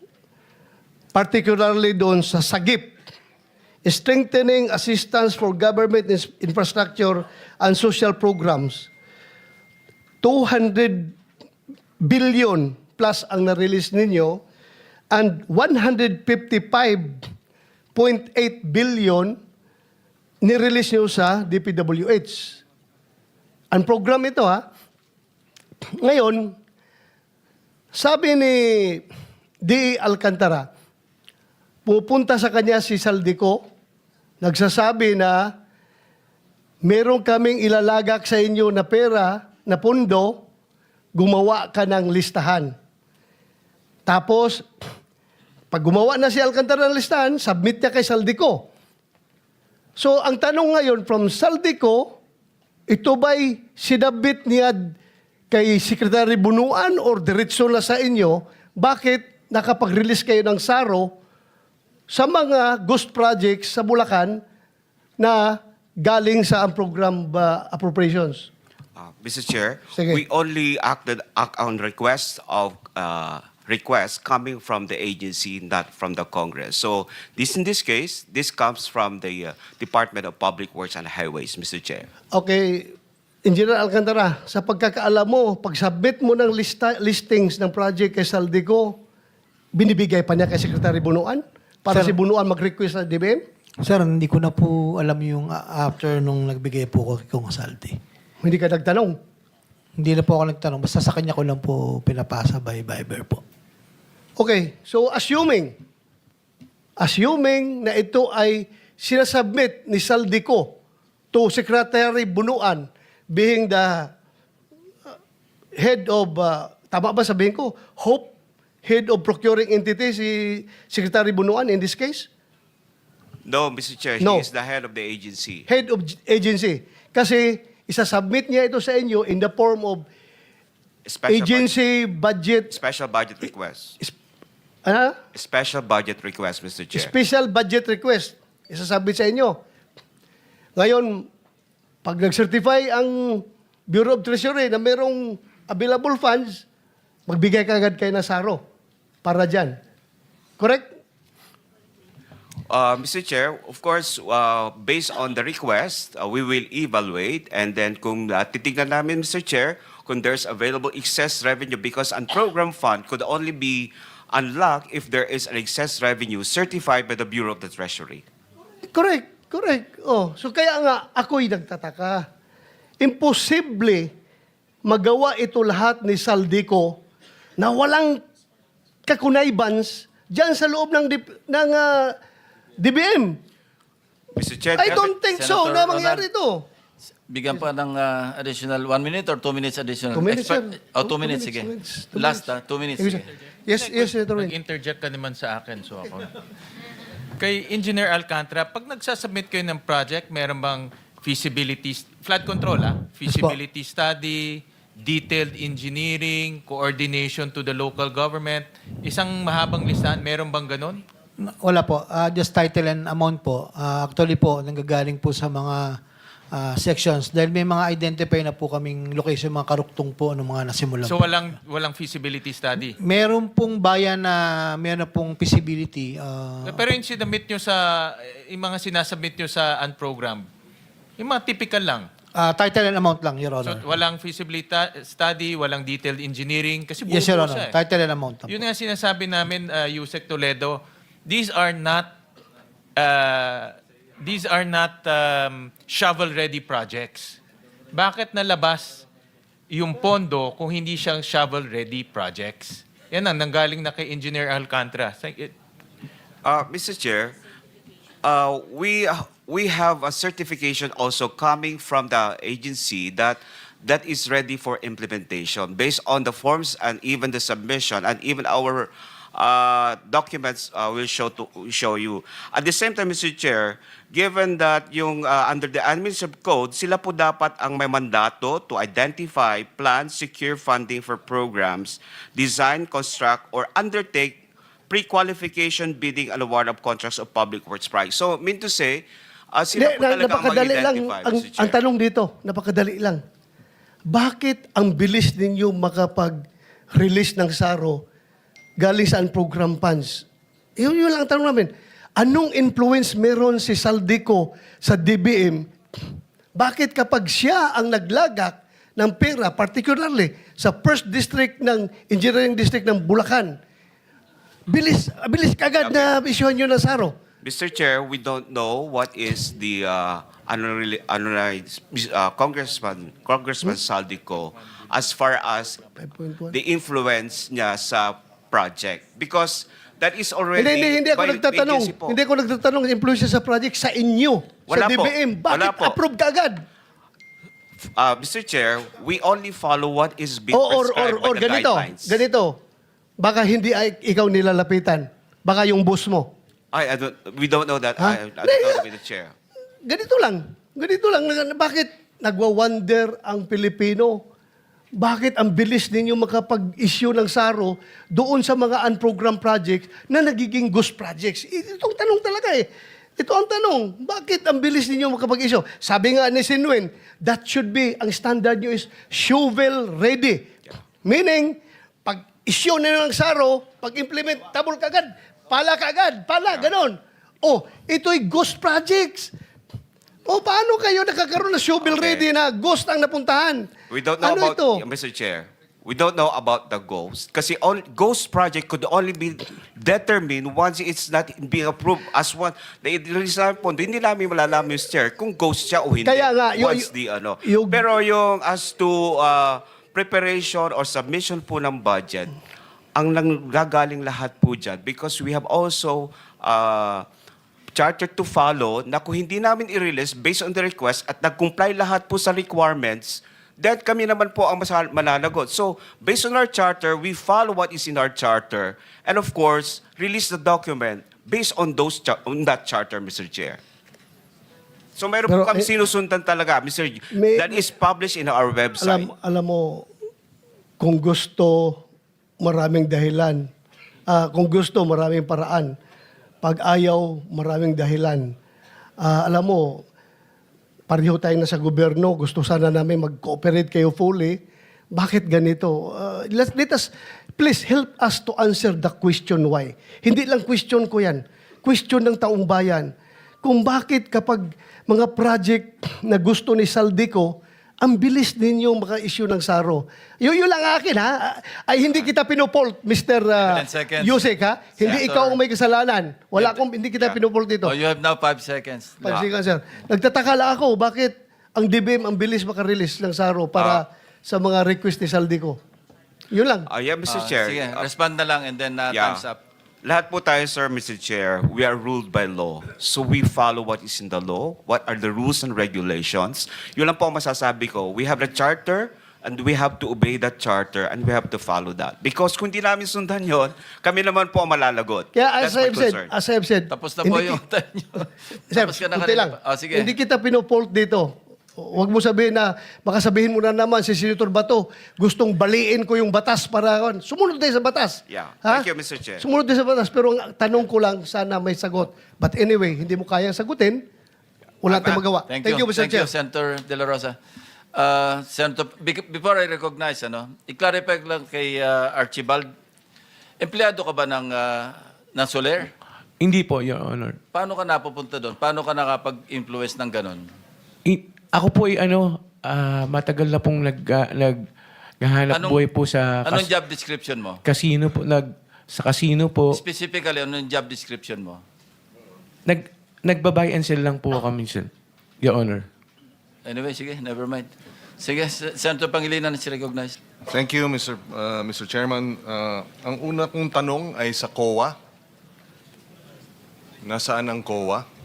particularly doon sa SAGIP, strengthening assistance for government infrastructure and social programs, 200 billion plus ang na-release ninyo, and 155.8 billion ni-release nyo sa DPWH. Ang program ito, Ngayon, sabi ni D. Alcantara, pupunta sa kanya si Saldico, nagsasabi na meron kaming ilalagak sa inyo na pera, na pondo, gumawa ka ng listahan. Tapos, pag gumawa na si Alcantara ng listahan, submit niya kay Saldico. So, ang tanong ngayon from Saldico, ito ba'y sinabit niya kay Secretary Bunuan or diretso na sa inyo? Bakit nakapag-release kayo ng SARO sa mga ghost projects sa Bulacan na galing sa program appropriations? Mr. Chair, Sige. we only act on requests coming from the agency, not from the Congress. So in this case, this comes from the Department of Public Works and Highways, Mr. Chair. Okay, Engineer Alcantara, sa pagkakaalam mo, pag-submit mo ng listings ng project kay Saldico, binibigay pa niya kay Secretary Bunuan para Sir, si Bunuan mag-request sa DBM? Sir, hindi ko na po alam yung after nung nagbigay po ko kay Kong Saldi. Hindi ka nagtanong. Hindi na po ako nagtanong. Basta sa kanya ko lang po pinapasa by Viber po. Okay, so assuming na ito ay sinasubmit ni Saldico to Secretary Bunuan being the head of, tama ba sabihin ko, head of procuring entity si Secretary Bunuan in this case? No, Mr. Chair, No. he is the head of the agency. Head of agency. Kasi isasubmit niya ito sa inyo in the form of agency budget, Special budget request. ano? Special budget request, Mr. Chair. Special budget request. Isasabit sa inyo. Ngayon, pag nag-certify ang Bureau of Treasury na merong available funds, magbigay ka agad kayo ng SARO para dyan. Correct? Mr. Chair, of course, based on the request, we will evaluate and then kung titignan namin, Mr. Chair, kung there's available excess revenue because ang program fund could only be unlocked if there is an excess revenue certified by the Bureau of the Treasury. Correct. Oh, so kaya nga ako'y nagtataka. Imposible magawa ito lahat ni Saldico na walang kakunaybans dyan sa loob ng DBM. Mr. Chair, I don't think so Senator na mangyari ito. Bigyan pa ng additional 1 minute or 2 minutes additional? 2 minutes, sir. 2 minutes, sige. Last, 2 minutes, sige. Yes, Senator Win. Nag-interject ka naman sa akin, so ako. Kay Engineer Alcantara, pag nagsasubmit kayo ng project, meron bang feasibility, flood control, feasibility study, detailed engineering, coordination to the local government, isang mahabang listahan, meron bang ganun? Wala po. Just title and amount po. Actually po, nanggagaling po sa mga sections. Dahil may mga identify na po kaming location, mga karuktong po ng mga nasimulan So po. walang feasibility study? Meron pong bayan na meron na pong feasibility. Pero yung sinabit nyo yung mga sinasubmit nyo sa unprogram, yung mga typical lang. Title and amount lang, Your So Honor. walang feasibility study, walang detailed engineering, kasi buo Yes, Your siya Honor. eh. Title and amount lang Yun po. nga sinasabi namin, Yusek Toledo, these are not shovel-ready projects. Bakit nalabas yung pondo kung hindi siyang shovel-ready projects? Yan ang nanggaling na kay Engineer Alcantara. Mr. Chair, we have a certification also coming from the agency that is ready for implementation based on the forms and even the submission and even our documents will show you. At the same time, Mr. Chair, given that yung under the Administrative Code, sila po dapat ang may mandato to identify, plan, secure funding for programs, design, construct, or undertake pre-qualification bidding and award of contracts of public works projects. So, mean to say, Sila po talaga ang napakadali lang. mag-identify, Ang, Mr. Chair. ang tanong dito, napakadali lang. Bakit ang bilis ninyo makapag-release ng SARO galing sa program funds? Yun lang ang tanong namin. Anong influence meron si Saldico sa DBM? Bakit kapag siya ang naglagak ng pera, particularly sa first district ng engineering district ng Bulacan, bilis kagad na isyuhan nyo ng SARO? Mr. Chair, we don't know what is the Congressman Saldico as far as 5.1. the influence niya sa project. Because that is already Hindi ako by nagtatanong. agency po. Hindi ako nagtatanong ng influence sa project sa inyo, Wala sa po. DBM. Wala Bakit po. approve ka agad? Mr. Chair, we only follow what is being Or prescribed by the guidelines. ganito. Baka hindi ay ikaw nilalapitan. Baka yung boss mo. We don't know that. I Ha? don't know with the chair. Ganito lang. Bakit nagwa-wonder ang Pilipino? Bakit ang bilis ninyo makapag-issue ng SARO doon sa mga unprogrammed projects na nagiging ghost projects? Itong tanong talaga eh. Ito ang tanong. Bakit ang bilis ninyo makapag-issue? Sabi nga ni Sinwen, that should be, ang standard nyo is shovel ready. Meaning, pag-issue na ng SARO, pag-implement, tabol kagad, pala kagad, ganon. Oh, ito'y ghost projects. O, paano kayo nakakaroon ng shovel Okay. ready na ghost ang napuntahan? We don't know Ano about, ito? Mr. Chair, we don't know about the ghost. Kasi ghost project could only be determined once it's not being approved as one. The example, hindi namin malalaman, Mr. Chair, kung ghost siya o hindi. Kaya nga, once pero yung as to preparation or submission po ng budget, ang nanggagaling lahat po dyan because we have also charter to follow na kung hindi namin i-release based on the request at nag-comply lahat po sa requirements, then kami naman po ang mananagot. So, based on our charter, we follow what is in our charter and of course, release the document based on on that charter, Mr. Chair. So, meron Pero, po kami sinusundan talaga, Mr. That is published in our website. Alam mo, kung gusto, maraming dahilan. Kung gusto, maraming paraan. Pag ayaw, maraming dahilan. Alam mo, pareho tayo na sa gobyerno, gusto sana namin mag-cooperate kayo fully. Bakit ganito? Let us, please help us to answer the question why. Hindi lang question ko yan. Question ng taong bayan. Kung bakit kapag mga project na gusto ni Saldico, ang bilis ninyo maka-issue ng SARO. Yun lang akin, ha? Ay, hindi kita pinopolt, Mr. 10 seconds. Yusek, ha? Hindi Senator. ikaw ang may kasalanan. Hindi kita pinopolt dito. Oh, you have now 5 seconds. Pansikan, sir. Nagtataka lang ako, bakit ang DBM ang bilis maka-release ng SARO para sa mga request ni Saldico? Yun lang. Yeah, Mr. Chair. Sige, respond na lang and then time's up. Lahat po tayo, sir, Mr. Chair, we are ruled by law. So we follow what is in the law, what are the rules and regulations. Yun lang po ang masasabi ko. We have the charter, and we have to obey that charter, and we have to follow that. Because kung di namin sundan yon, kami naman po ang malalagot. Kaya That's my concern. as I have said, Tapos na po hindi yung time nyo. Sir, Tapos ka na kunti kanina lang. pa. Oh, sige. Hindi kita pinopolt dito. Huwag mo sabihin na, baka sabihin mo na naman si Senator Bato, gustong baliin ko yung batas para, sumunod tayo sa batas. Yeah. Ha? Thank you, Mr. Chair. Sumunod tayo sa batas, pero ang tanong ko lang, sana may sagot. But anyway, hindi mo kayang sagutin, wala tayong magawa. Thank you, Mr. Chair. Senator De La Rosa. Senator, before I recognize, i-clarify lang kay Archibald, empleyado ka ba ng Soler? Hindi po, Your Honor. Paano ka napupunta doon? Paano ka nakapag-influence ng ganon? Ako po ay matagal na pong naghahanap buhay po sa Anong job description mo? casino po, sa casino po. Specifically, anong job description mo? Nagbabuy and sell lang po kami, sir. Your Honor. Anyway, sige, never mind. Sige, Senator Pangilinan, recognize. Thank you, Mr. Chairman. Ang una kong tanong ay sa COA. Nasaan ang COA?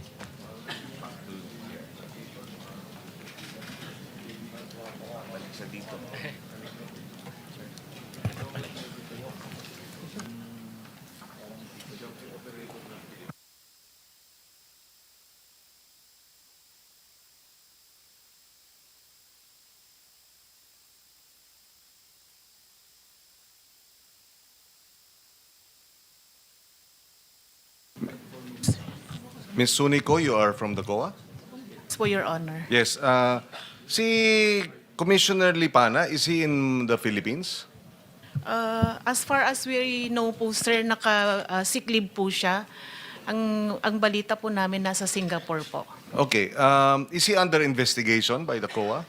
Ms. Sunico, you are from the COA? minutes po, Your Honor. Yes. Si Commissioner Lipana, is he in the Philippines? As far as we know po, sir, naka-sick leave po siya. Ang balita po namin nasa Singapore po. Okay. Is he under investigation by the COA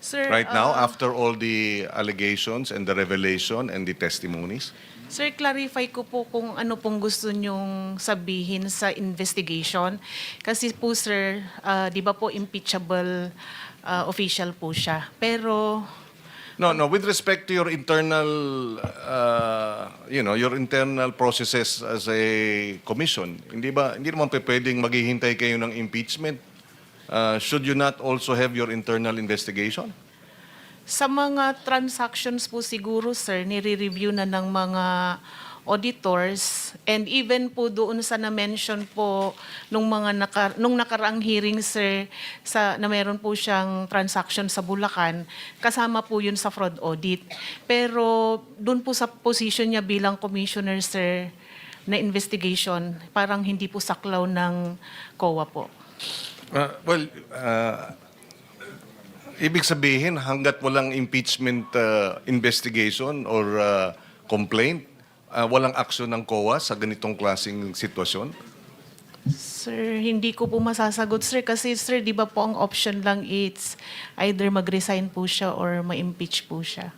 Sir, right now after all the allegations and the revelation and the testimonies? Sir, clarify ko po kung ano pong gusto nyong sabihin sa investigation. Kasi po, sir, di ba po impeachable official po siya. Pero No, with respect to your internal, your internal processes as a commission, hindi naman pwedeng maghihintay kayo ng impeachment? Should you not also have your internal investigation? sa mga transactions po siguro, sir, nire-review na ng mga auditors, and even po doon sa na-mention po nung nakaraang hearing, sir, na meron po siyang transaction sa Bulacan, kasama po yun sa fraud audit. Pero doon po sa position niya bilang commissioner, sir, na investigation, parang hindi po saklaw ng COA po. Ibig sabihin, hanggat walang impeachment investigation or complaint, walang aksyon ng COA sa ganitong klaseng sitwasyon? Sir, hindi ko po masasagot, sir, kasi, sir, di ba po ang option lang it's either mag-resign po siya or ma-impeach po siya.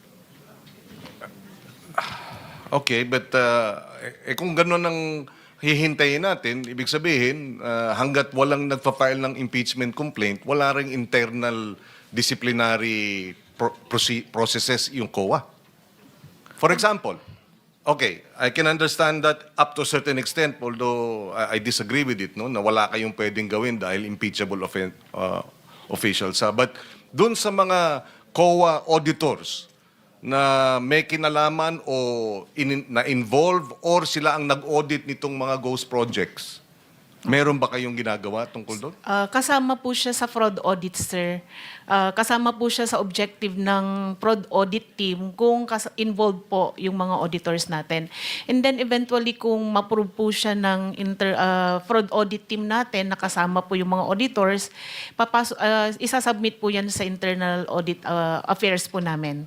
Okay, but kung gano'n ang hihintayin natin, ibig sabihin, hanggat walang nagpa-file ng impeachment complaint, wala ring internal disciplinary processes yung COA. For example, okay, I can understand that up to a certain extent, although I disagree with it, no, na wala kayong pwedeng gawin dahil impeachable officials. But dun sa mga COA auditors na may kinalaman o na-involve or sila ang nag-audit nitong mga ghost projects, meron ba kayong ginagawa tungkol doon? Kasama po siya sa fraud audit, sir. Kasama po siya sa objective ng fraud audit team kung involved po yung mga auditors natin. And then eventually kung ma-prove po siya ng fraud audit team natin, nakasama po yung mga auditors, isasubmit po yan sa internal audit affairs po namin.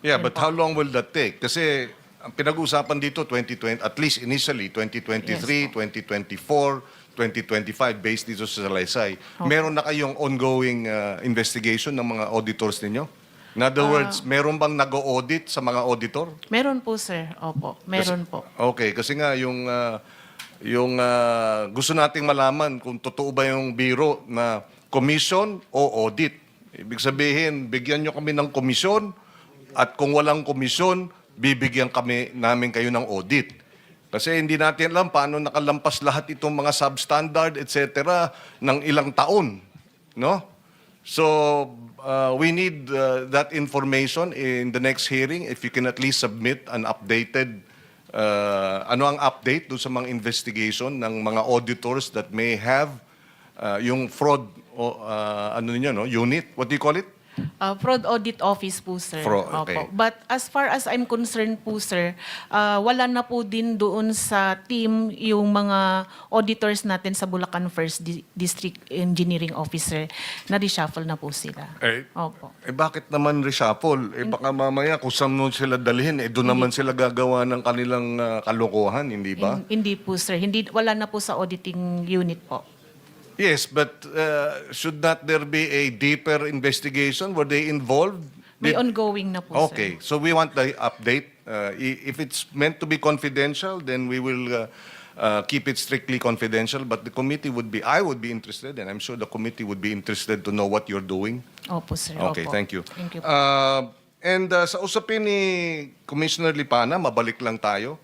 Yeah, but how long will that take? Kasi ang pinag-uusapan dito, 2020, at least initially, 2023, 2024, 2025, based dito sa Salaysay. Meron na kayong ongoing investigation ng mga auditors ninyo? In other words, meron bang nag-audit sa mga auditor? Meron po, sir. Opo, meron po. Okay, kasi nga yung gusto nating malaman kung totoo ba yung biro na commission o audit. Ibig sabihin, bigyan nyo kami ng komisyon at kung walang komisyon, bibigyan namin kayo ng audit. Kasi hindi natin alam paano nakalampas lahat itong mga substandard, etc. ng ilang taon. No? So, we need that information in the next hearing. If you can at least submit an updated, ano ang update doon sa mga investigation ng mga auditors that may have yung fraud, unit. What do you call it? Fraud Audit Office po, sir. Okay. Opo. But as far as I'm concerned po, sir, wala na po din doon sa team yung mga auditors natin sa Bulacan First District Engineering Officer. Na-reshuffle na po sila. Opo. Bakit naman reshuffle? Baka mamaya kung saan mo sila dalhin, doon naman sila gagawa ng kanilang kalokohan, hindi ba? Hindi po, sir. Wala na po sa auditing unit po. Yes, but should not there be a deeper investigation? Were they involved? May ongoing na po, Okay, sir. so we want the update. If it's meant to be confidential, then we will keep it strictly confidential. But the committee I would be interested, and I'm sure the committee would be interested to know what you're doing. Opo, sir. Okay, Opo. thank you. Thank you. And sa usapin ni Commissioner Lipana, mabalik lang tayo.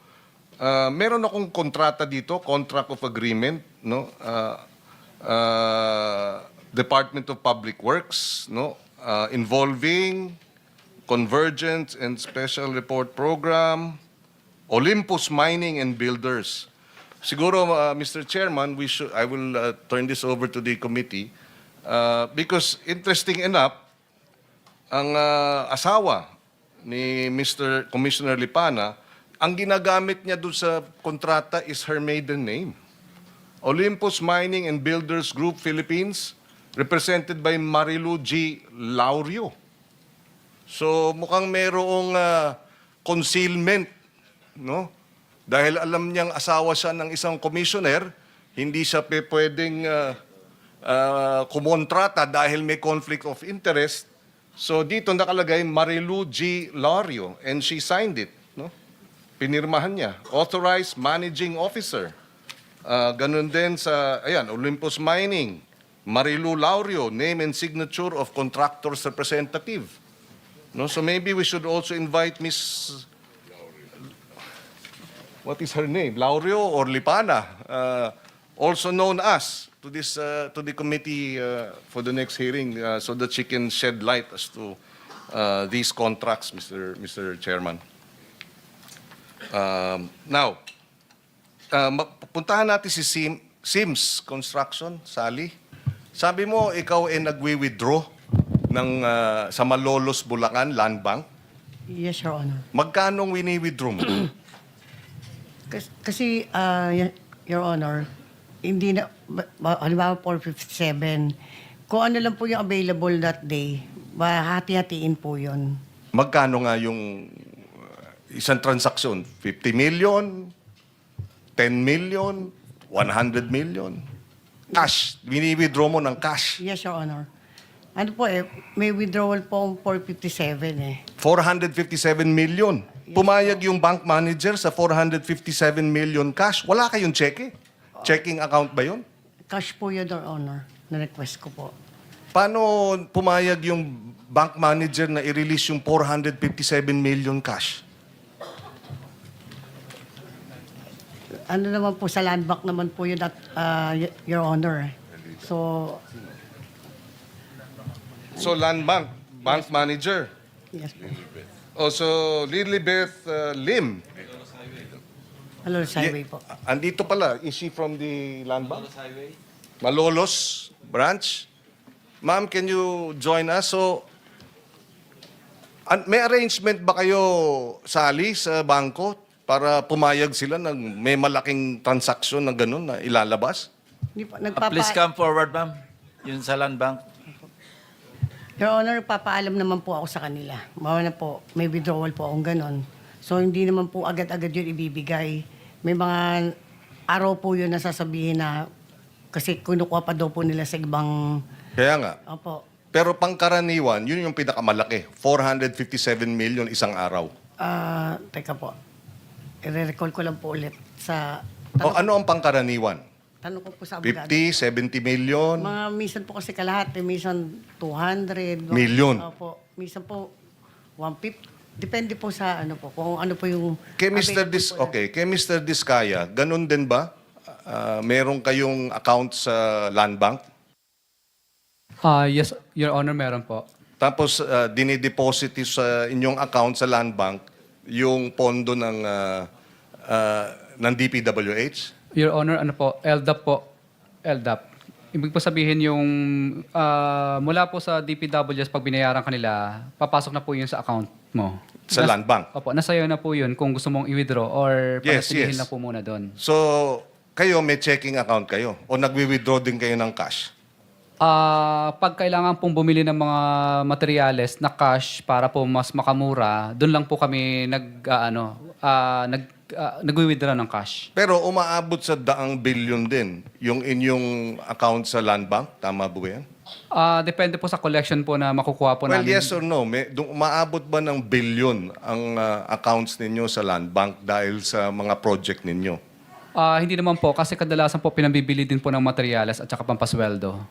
Meron akong kontrata dito, contract of agreement, no? Department of Public Works, no, involving Convergence and Special Report Program, Olympus Mining and Builders. Siguro, Mr. Chairman, I will turn this over to the committee because interesting enough, ang asawa ni Mr. Commissioner Lipana, ang ginagamit niya doon sa kontrata is her maiden name. Olympus Mining and Builders Group Philippines, represented by Marilu G. Laurio. So mukhang merong concealment, no? Dahil alam niyang asawa siya ng isang commissioner, hindi siya pwedeng kumontrata dahil may conflict of interest. So dito nakalagay Marilu G. Laurio and she signed it, no? Pinirmahan niya, authorized managing officer. Ganun din sa Olympus Mining, Marilu Laurio, name and signature of contractor's representative. No, so maybe we should also invite Miss what is her name? Laurio or Lipana, also known as to the committee for the next hearing, so that she can shed light as to these contracts, Mr. Chairman. Now, puntahan natin si Sims Construction, Sally. Sabi mo, ikaw ay nagwi-withdraw sa Malolos, Bulacan, Land Bank. Yes, Your Honor. Magkano wini-withdraw mo? Kasi, Your Honor, hindi na, halimbawa 457, kung ano lang po yung available that day, hati-hatiin po yun. Magkano nga yung isang transaksyon? 50 million? 10 million? 100 million? Cash. Wini-withdraw mo ng cash. Yes, Your Honor. Ano po may withdrawal po ang 457 457 million. Pumayag yung bank manager sa 457 million cash. Wala kayong cheque? Checking account ba yun? Cash po yun, Your Honor, na request ko po. Paano pumayag yung bank manager na i-release yung 457 million cash? Ano naman po, sa land bank naman po yun, Your Honor. So land bank, bank manager. Yes po. Also, Lilibeth Lim. Malolos Highway po. Andito pala. Is she from the land bank? Malolos branch. Ma'am, can you join us? So, may arrangement ba kayo, Sally, sa bangko para pumayag sila ng may malaking transaksyon na gano'n na ilalabas? Hindi po, Please come forward, ma'am. Yun sa land bank. Your Honor, papaalam naman po ako sa kanila. Bawa na po, may withdrawal po akong ganon. So, hindi naman po agad-agad yun ibibigay. May mga araw po yun na sasabihin na kasi kinukuha pa daw po nila sa ibang... Kaya nga. Opo. Pero pangkaraniwan, yun yung pinakamalaki. 457 million isang araw. Teka po. I-recall ko lang po ulit sa... O ano ang pangkaraniwan? Tanong ko po sa abogado. 50, 70 million? Mga minsan po kasi kalahati, minsan 200. Million? Opo. Minsan po 150. Depende po sa ano po, kung ano po yung... Kay Mr. Kay Mr. Diskaya, ganun din ba? Meron kayong account sa land bank? Yes, Your Honor, meron po. Tapos dinideposit sa inyong account sa land bank yung pondo ng DPWH? Your Honor, ano po, LDAP po. LDAP. Ibig po sabihin yung mula po sa DPWS, pag binayaran kanila, papasok na po yun sa account mo. Sa land bank? Opo, nasa'yo na po yun kung gusto mong i-withdraw or Yes, panatilihin yes. na po muna doon. So, kayo may checking account kayo? O nagwi-withdraw din kayo ng cash? Pag kailangan pong bumili ng mga materyales na cash para po mas makamura, doon lang po kami nagwi-withdraw ng cash. Pero umaabot sa 100 billion din yung inyong account sa land bank? Tama ba yan? Depende po sa collection po na makukuha po Well, namin. yes or no? Umaabot ba ng billion ang accounts ninyo sa land bank dahil sa mga project ninyo? Hindi naman po kasi kadalasan po pinabibili din po ng materyales at saka pampasweldo.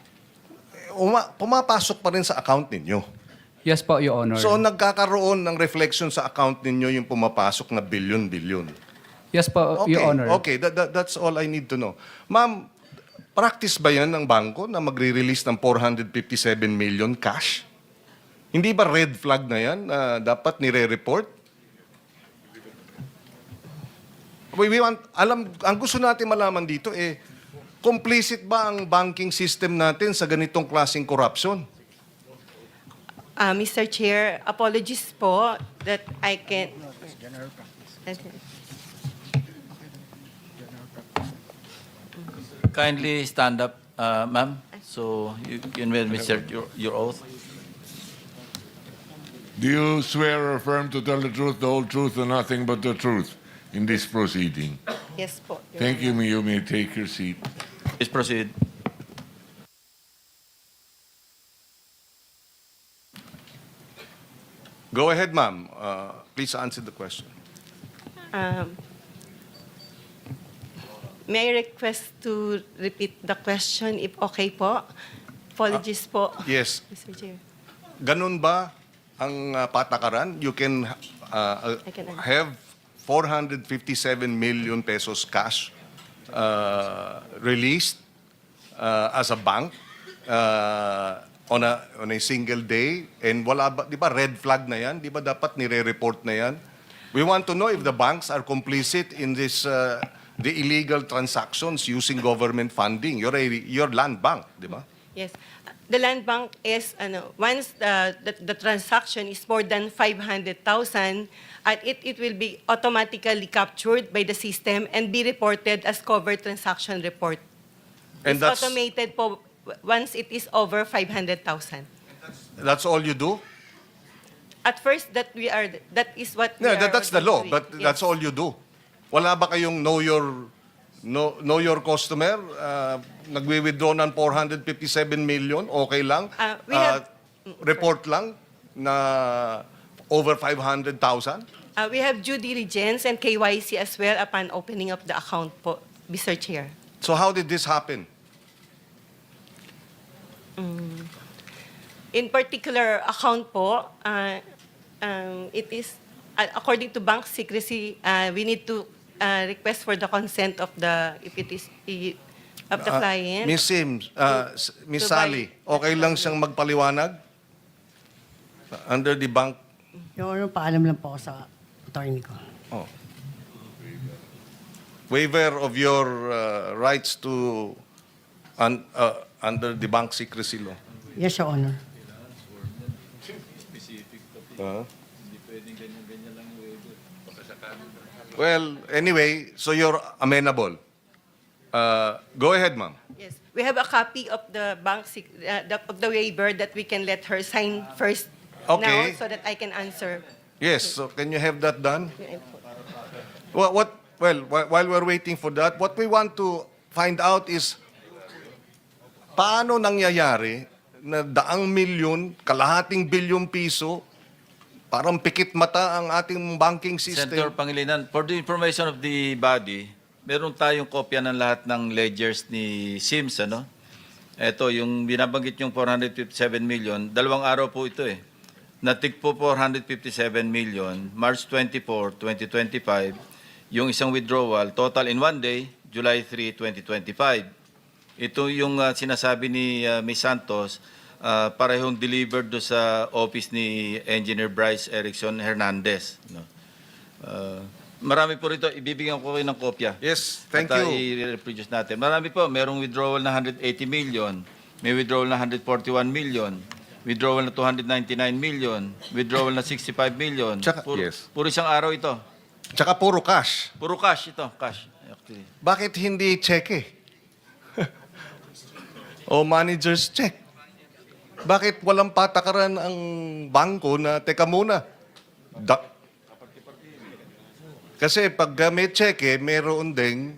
Pumapasok pa rin sa account ninyo. Yes po, Your Honor. So nagkakaroon ng reflection sa account ninyo yung pumapasok na billion-billion. Yes po, Okay, Your Honor. okay. That's all I need to know. Ma'am, practice ba yan ng bangko na magre-release ng 457 million cash? Hindi ba red flag na yan na dapat nire-report? Ang gusto natin malaman dito complicit ba ang banking system natin sa ganitong klaseng corruption? Mr. Chair, apologies po that I can... Kindly stand up, ma'am. So you can administer your oath. Do you swear or affirm to tell the truth, the whole truth, and nothing but the truth in this proceeding? Yes po. Your Thank you. You may take your seat. Please proceed. Go ahead, ma'am. Please answer the question. May I request to repeat the question if okay po? Apologies po, Yes. Mr. Chair. Ganun ba ang patakaran? You can I can answer. have 457 million pesos cash released as a bank on a single day, and wala ba, di ba red flag na yan? Di ba dapat nire-report na yan? We want to know if the banks are complicit in this the illegal transactions using government funding. You're land bank, di ba? Yes. The land bank is, once the transaction is more than 500,000, it will be automatically captured by the system and be reported as covered transaction report. And It's that's automated po once it is over 500,000. that's all you do? At first, that is what we No, are that's the law, doing. but Yes. that's all you do. Wala ba kayong know your customer? Nagwi-withdraw ng 457 million, okay lang? We have- report lang na over 500,000? We have due diligence and KYC as well upon opening of the account po, Mr. Chair. So how did this happen? In particular account po, it is, according to bank secrecy, we need to request for the consent of the, if it is, of the client. Miss Sims, Miss to Sally, buy- okay lang siyang magpaliwanag? Under the bank? Your Honor, paalam lang po ako sa attorney ko. Oh. Waiver of your rights to under the bank secrecy law. Yes, Your Honor. Well, anyway, so you're amenable. Go ahead, ma'am. Yes, we have a copy of the of the waiver that we can let her sign first Okay. now so that I can answer. Yes, so can you have that done? Well, while we're waiting for that, what we want to find out is paano nangyayari na daang milyon, kalahating bilyong piso, parang pikit mata ang ating banking Senator system. Pangilinan, for the information of the body, meron tayong kopya ng lahat ng ledgers ni Sims, ano? Ito, yung binabanggit yung 457 million, 2 araw po ito eh. Natik po 457 million, March 24, 2025. Yung isang withdrawal, total in 1 day, July 3, 2025. Ito yung sinasabi ni Ms. Santos, parehong delivered do sa office ni Engineer Bryce Erickson Hernandez. No? Marami po rito, ibibigyan ko kayo ng kopya. Yes, thank At you. i-reproduce natin. Marami po, merong withdrawal na 180 million, may withdrawal na 141 million, withdrawal na 299 million, withdrawal na 65 million. Yes. Puro isang araw ito. Tsaka puro cash. Puro cash ito, cash. Actually. Bakit hindi cheque? O manager's check? Bakit walang patakaran ang bangko na, teka muna, kasi pag may cheque, meron ding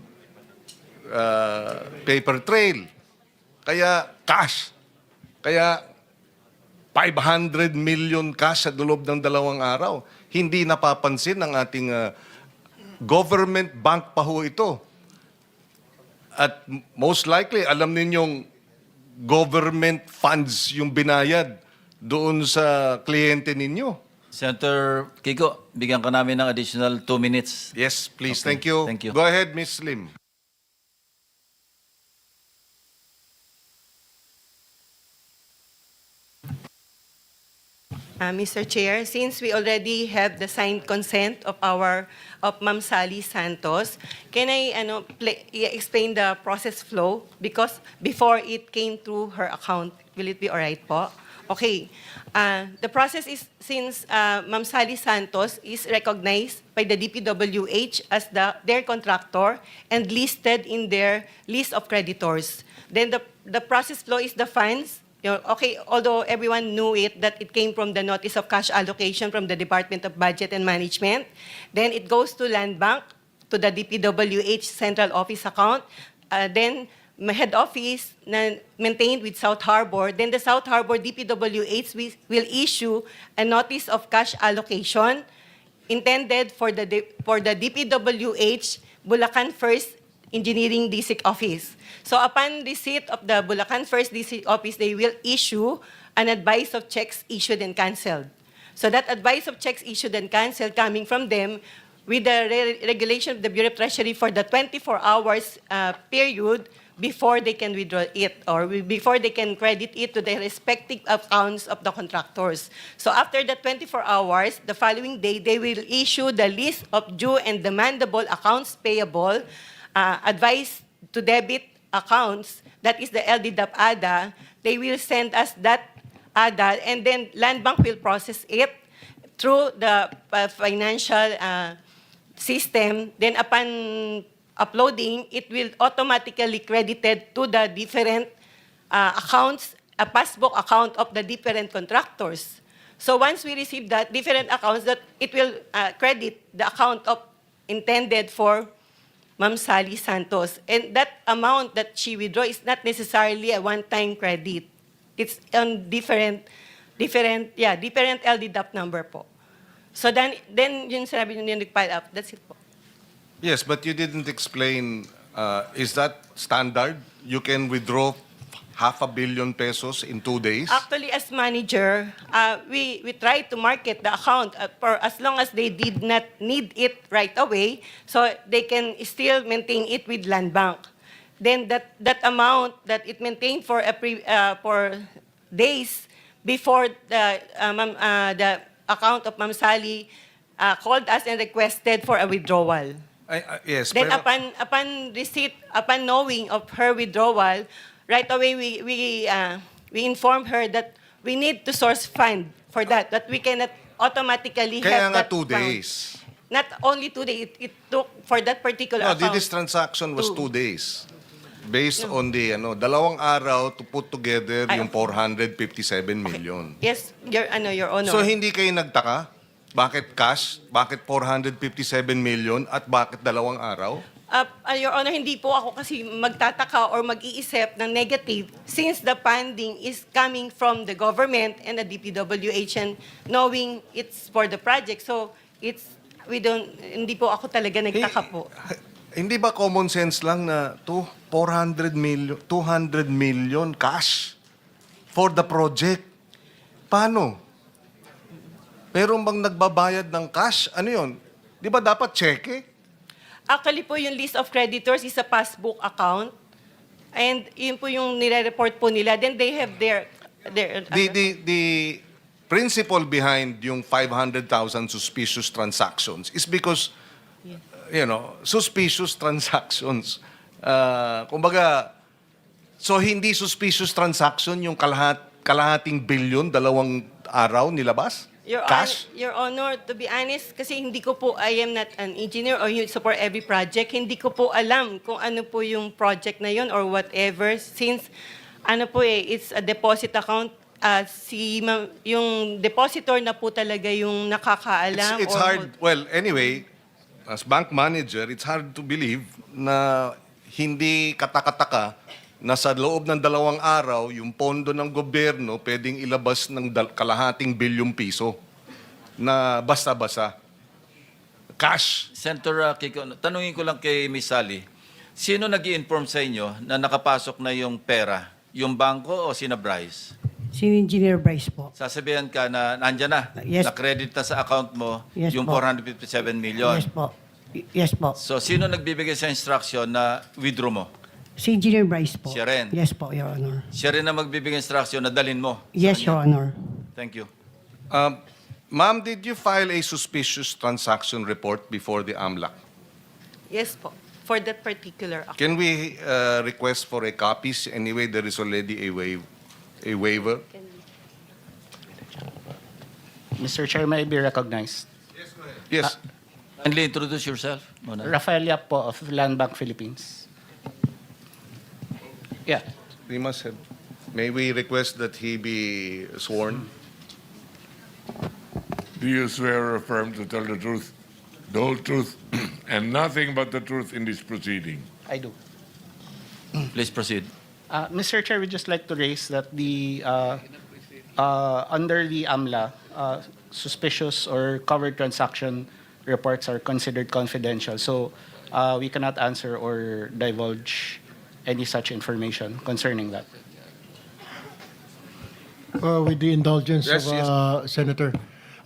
paper trail. Kaya cash. Kaya 500 million cash sa loob ng 2 araw. Hindi napapansin ng ating government bank pa ho ito. At most likely, alam ninyong government funds yung binayad doon sa kliyente ninyo. Senator Kiko, bigyan ka namin ng additional 2 minutes. Yes, please. Okay, Thank you. thank you. Go ahead, Ms. Lim. Mr. Chair, since we already have the signed consent of Ma'am Sally Santos, can I explain the process flow? Because before it came through her account, will it be alright po? Okay. The process is since Ma'am Sally Santos is recognized by the DPWH as their contractor and listed in their list of creditors. Then the process flow is the funds. Okay, although everyone knew it, that it came from the notice of cash allocation from the Department of Budget and Management. Then it goes to Land Bank, to the DPWH Central Office account. Then my head office na maintained with South Harbor. Then the South Harbor DPWH will issue a notice of cash allocation intended for the DPWH Bulacan First Engineering District Office. So upon receipt of the Bulacan First District Office, they will issue an advice of checks issued and canceled. So that advice of checks issued and canceled coming from them with the regulation of the Bureau of Treasury for the 24 hours period before they can withdraw it or before they can credit it to their respective accounts of the contractors. So after the 24 hours, the following day, they will issue the list of due and demandable accounts payable, advice to debit accounts, that is the LDDAP ADA. They will send us that ADA, and then Land Bank will process it through the financial system. Then upon uploading, it will automatically credited to the different accounts, a passbook account of the different contractors. So once we receive that different accounts, that it will credit the account of intended for Ma'am Sally Santos. And that amount that she withdraw is not necessarily a one-time credit. It's on different LDDAP number po. So then yun sabi nyo nag-pile up, that's it po. Yes, but you didn't explain, is that standard? You can withdraw 500 million pesos in 2 days? Actually, as manager, we try to market the account for as long as they did not need it right away, so they can still maintain it with Land Bank. Then that amount that it maintained for for days before the account of Ma'am Sally called us and requested for a withdrawal. Yes, Then pero- upon receipt, upon knowing of her withdrawal, right away we informed her that we need to source fund for that we cannot automatically Kaya have nga that 2 fund. days. Not only 2 days, it took for that particular No, account. this transaction was 2 Two. days. Based on the, dalawang araw to put together Ay, yung 457 million. Yes, Your Honor. So hindi kayo nagtaka? Bakit cash? Bakit 457 million? At bakit dalawang araw? Your Honor, hindi po ako kasi magtataka or mag-iisip ng negative since the funding is coming from the government and the DPWH and knowing it's for the project. So, hindi po ako talaga nagtaka po. Hindi ba common sense lang na 200 million cash for the project? Paano? Meron bang nagbabayad ng cash? Ano yun? Di ba dapat cheque? Actually po, yung list of creditors is a passbook account. And yun po yung nire-report po nila. Then they have their The principle behind yung 500,000 suspicious transactions is because, suspicious transactions. Kumbaga, so hindi suspicious transaction yung kalahating bilyon, 2 araw nilabas? Cash? Your Honor, to be honest, kasi hindi ko po, I am not an engineer or you support every project, hindi ko po alam kung ano po yung project na yun or whatever. Since, it's a deposit account, yung depositor na po talaga yung nakakaalam. It's hard. Well, anyway, as bank manager, it's hard to believe na hindi katakataka na sa loob ng 2 araw, yung pondo ng gobyerno pwedeng ilabas ng kalahating bilyong piso na basta-basta. Cash. Senator Kiko, tanungin ko lang kay Ms. Sally, sino nag-i-inform sa inyo na nakapasok na yung pera? Yung bangko o sina Bryce? Si Engineer Bryce po. Sasabihan ka na nandyan na, Yes. na-credit na sa account mo Yes yung po. 457 million. Yes po. Yes po. So, sino nagbibigay sa instruction na withdraw mo? Si Engineer Bryce po. Siya rin? Yes po, Your Honor. Siya rin na magbibigay instruction na dalin mo? sa Yes, kanya? Your Honor. Thank you. Ma'am, did you file a suspicious transaction report before the AMLAC? Yes po, for that particular account. Can we request for a copy? Anyway, there is already a waiver. Mr. Chair, may I be recognized? Yes. Kindly introduce yourself. Muna. Rafael Yap po of Land Bank Philippines. Yeah. We must have. May we request that he be sworn? Do you swear or affirm to tell the truth, the whole truth, and nothing but the truth in this proceeding? I do. Please proceed. Mr. Chair, we'd just like to raise that the under the AMLA, suspicious or covered transaction reports are considered confidential. So we cannot answer or divulge any such information concerning that. With the indulgence Yes, of Senator,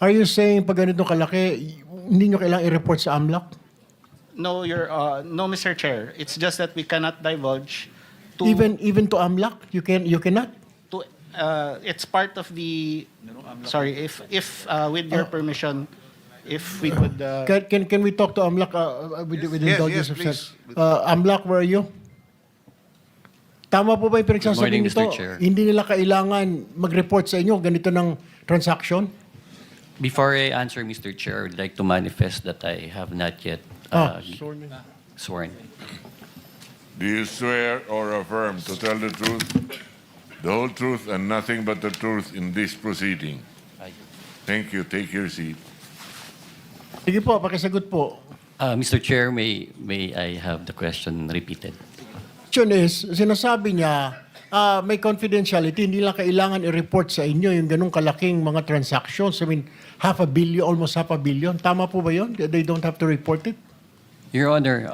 are you saying pag ganito kalaki, hindi nyo kailangang i-report sa AMLAC? No, no, Mr. Chair. It's just that we cannot divulge to Even to AMLAC, you cannot. to it's part of the sorry if with your permission, if we could Can we talk to AMLAC with the Yes, indulgence yes, of please. AMLAC, where are you? Tama po ba yung pinagsasabi Good morning, nito? Mr. Chair. Hindi nila kailangan mag-report sa inyo ganito ng transaction? Before I answer, Mr. Chair, I would like to manifest that I have not yet sworn. Do you swear or affirm to tell the truth, the whole truth, and nothing but the truth in this proceeding? Thank you. Take your seat. Sige po, pakisagot po. Mr. Chair, may I have the question repeated? Question is, sinasabi niya, may confidentiality, hindi lang kailangan i-report sa inyo yung ganong kalaking mga transactions. I mean, almost half a billion. Tama po ba yun? They don't have to report it? Your Honor,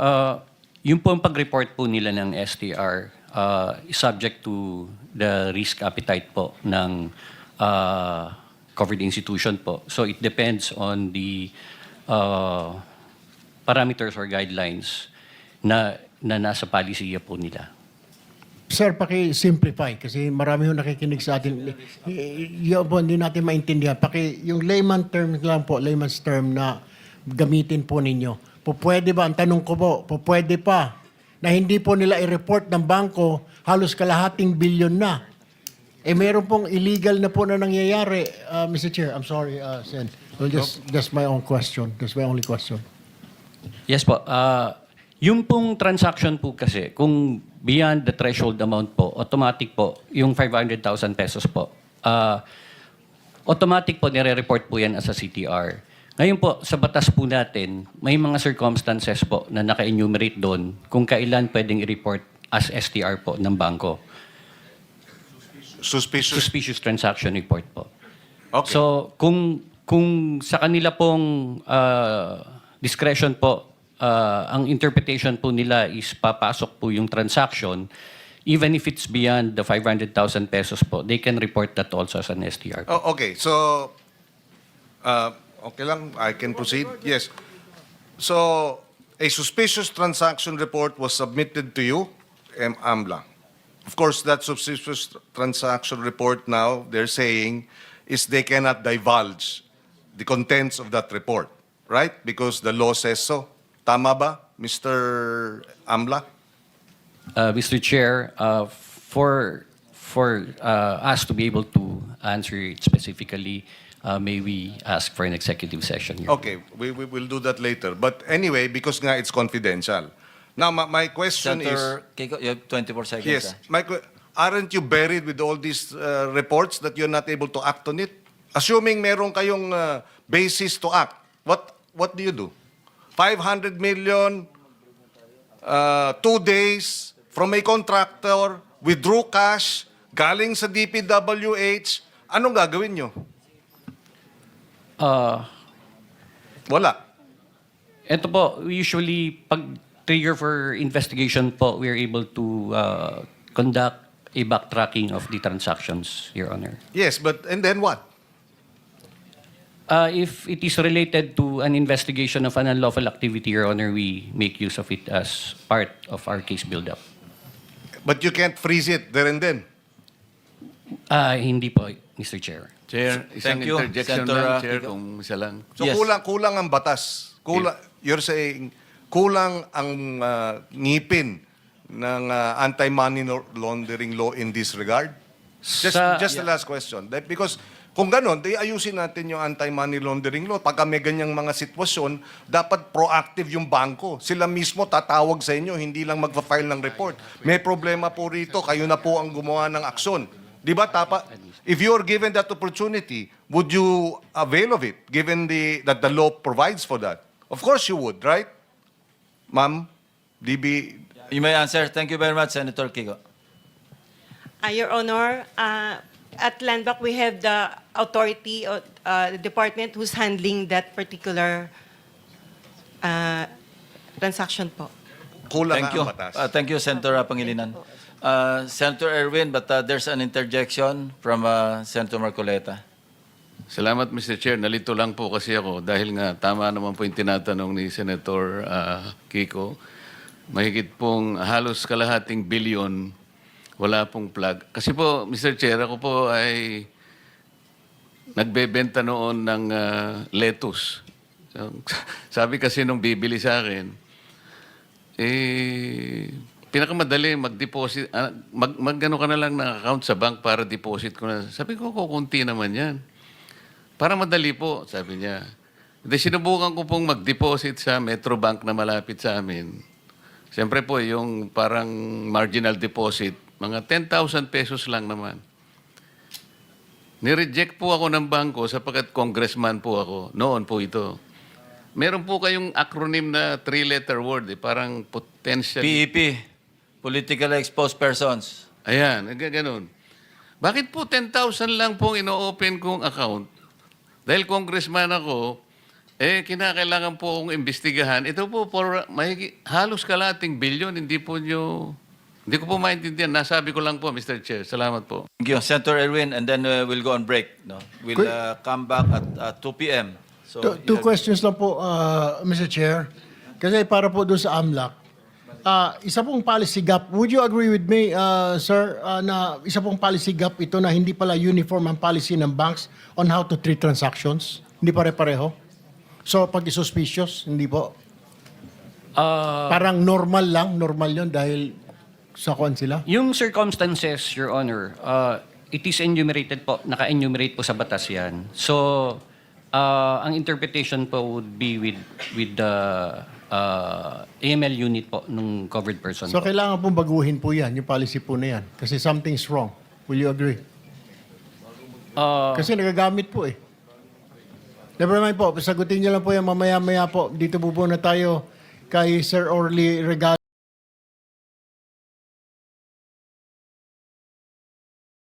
yung po ang pag-report po nila ng STR is subject to the risk appetite po ng covered institution po. So it depends on the parameters or guidelines na nasa palisiya po nila. Sir, paki-simplify kasi marami yung nakikinig sa atin. Yun po, hindi natin maintindihan. Yung layman term lang po, layman's term na gamitin po ninyo. Pwede ba, ang tanong ko po, pwede pa na hindi po nila i-report ng bangko halos kalahating bilyon na. Meron pong illegal na po na nangyayari. Mr. Chair, I'm sorry, Sen. Well, just my own question. That's my only question. Yes po. Yung pong transaction po kasi, kung beyond the threshold amount po, automatic po, yung 500,000 pesos po, automatic po nire-report po yan as a CTR. Ngayon po, sa batas po natin, may mga circumstances po na naka-enumerate doon kung kailan pwedeng i-report as STR po ng bangko. Suspicious transaction report po. Okay. So, kung sa kanila pong discretion po, ang interpretation po nila is papasok po yung transaction, even if it's beyond the 500,000 pesos po, they can report that also as an STR. Oh, okay. So, okay lang. I can proceed? Yes. So, a suspicious transaction report was submitted to you, AMLA. Of course, that suspicious transaction report now, they're saying, is they cannot divulge the contents of that report, right? Because the law says so. Tama ba, Mr. AMLA? Mr. Chair, for us to be able to answer it specifically, may we ask for an executive session? Okay, we will do that later. But anyway, because nga it's confidential. Now, my question Senator Kiko, you have 24 seconds. is, aren't you buried with all these reports that you're not able to act on it? Assuming meron kayong basis to act, what do you do? 500 million, 2 days from a contractor, withdrew cash, galing sa DPWH, anong gagawin nyo? Wala. Ito po, usually, pag trigger for investigation po, we are able to conduct a backtracking of the transactions, Your Honor. Yes, and then what? If it is related to an investigation of an unlawful activity, Your Honor, we make use of it as part of our case build-up. But you can't freeze it there and then. Hindi po, Mr. Chair. Chair, isang Thank you, interjection Senator, lang, Chair, Kiko. kung isa lang. So Yes. kulang ang batas. You're saying kulang ang ngipin ng anti-money laundering law in this regard? Just the last question. Because Kung ganon, di ayusin natin yung anti-money laundering law. Pagka may ganyang mga sitwasyon, dapat proactive yung bangko. Sila mismo tatawag sa inyo, hindi lang magpa-file ng report. May problema po rito, kayo na po ang gumawa ng aksyon. Di ba? If you're given that opportunity, would you avail of it, given that the law provides for that? Of course you would, right? Ma'am, DB... You may answer. Thank you very much, Senator Kiko. Your Honor, at Landbank, we have the authority, the department who's handling that particular transaction po. Kulang Thank you. ang batas. Thank you, Senator Pangilinan. Senator Erwin, but there's an interjection from Senator Marcoleta. Salamat, Mr. Chair. Nalito lang po kasi ako dahil nga tama naman po yung tinatanong ni Senator Kiko. Mahigit pong halos kalahating bilyon wala pong plug. Kasi po, Mr. Chair, ako po ay nagbebenta noon ng lettuce. So, sabi kasi nung bibili sa akin, pinakamadali mag-deposit, mag-ano ka na lang ng account sa bank para deposit ko na. Sabi ko, kukunti naman yan. Para madali po, sabi niya. Hindi, sinubukan ko pong mag-deposit sa Metrobank na malapit sa amin. Siyempre po, yung parang marginal deposit, mga 10,000 pesos lang naman. Nireject po ako ng bangko sapagkat congressman po ako. Noon po ito. Meron po kayong acronym na 3-letter word, parang potential. PEP, Politically Exposed Persons. Ayan, ganun. Bakit po 10,000 lang po ino-open kong account? Dahil congressman ako, kinakailangan po akong imbestigahan. Ito po, halos kalating bilyon, hindi ko po maintindihan. Nasabi ko lang po, Mr. Chair. Salamat po. Thank you, Senator Erwin, and then we'll go on break. No? We'll come back at 2 p.m. So, Two questions lang po, Mr. Chair. Kasi para po doon sa AMLAC, isa pong policy gap. Would you agree with me, sir, na isa pong policy gap ito na hindi pala uniform ang policy ng banks on how to treat transactions? Hindi pare-pareho? So, pag suspicious, hindi po? Parang normal yun dahil sa kuwan sila? Yung circumstances, Your Honor, it is enumerated po, naka-enumerate po sa batas yan. So, ang interpretation po would be with the AML unit po nung covered person So, po. kailangan pong baguhin po yan, yung policy po na yan. Kasi something's wrong. Will you agree? Kasi nagagamit po eh. Never mind po, sagutin niyo lang po yan mamaya-maya po. Dito po na tayo kay Sir Orly Regalo.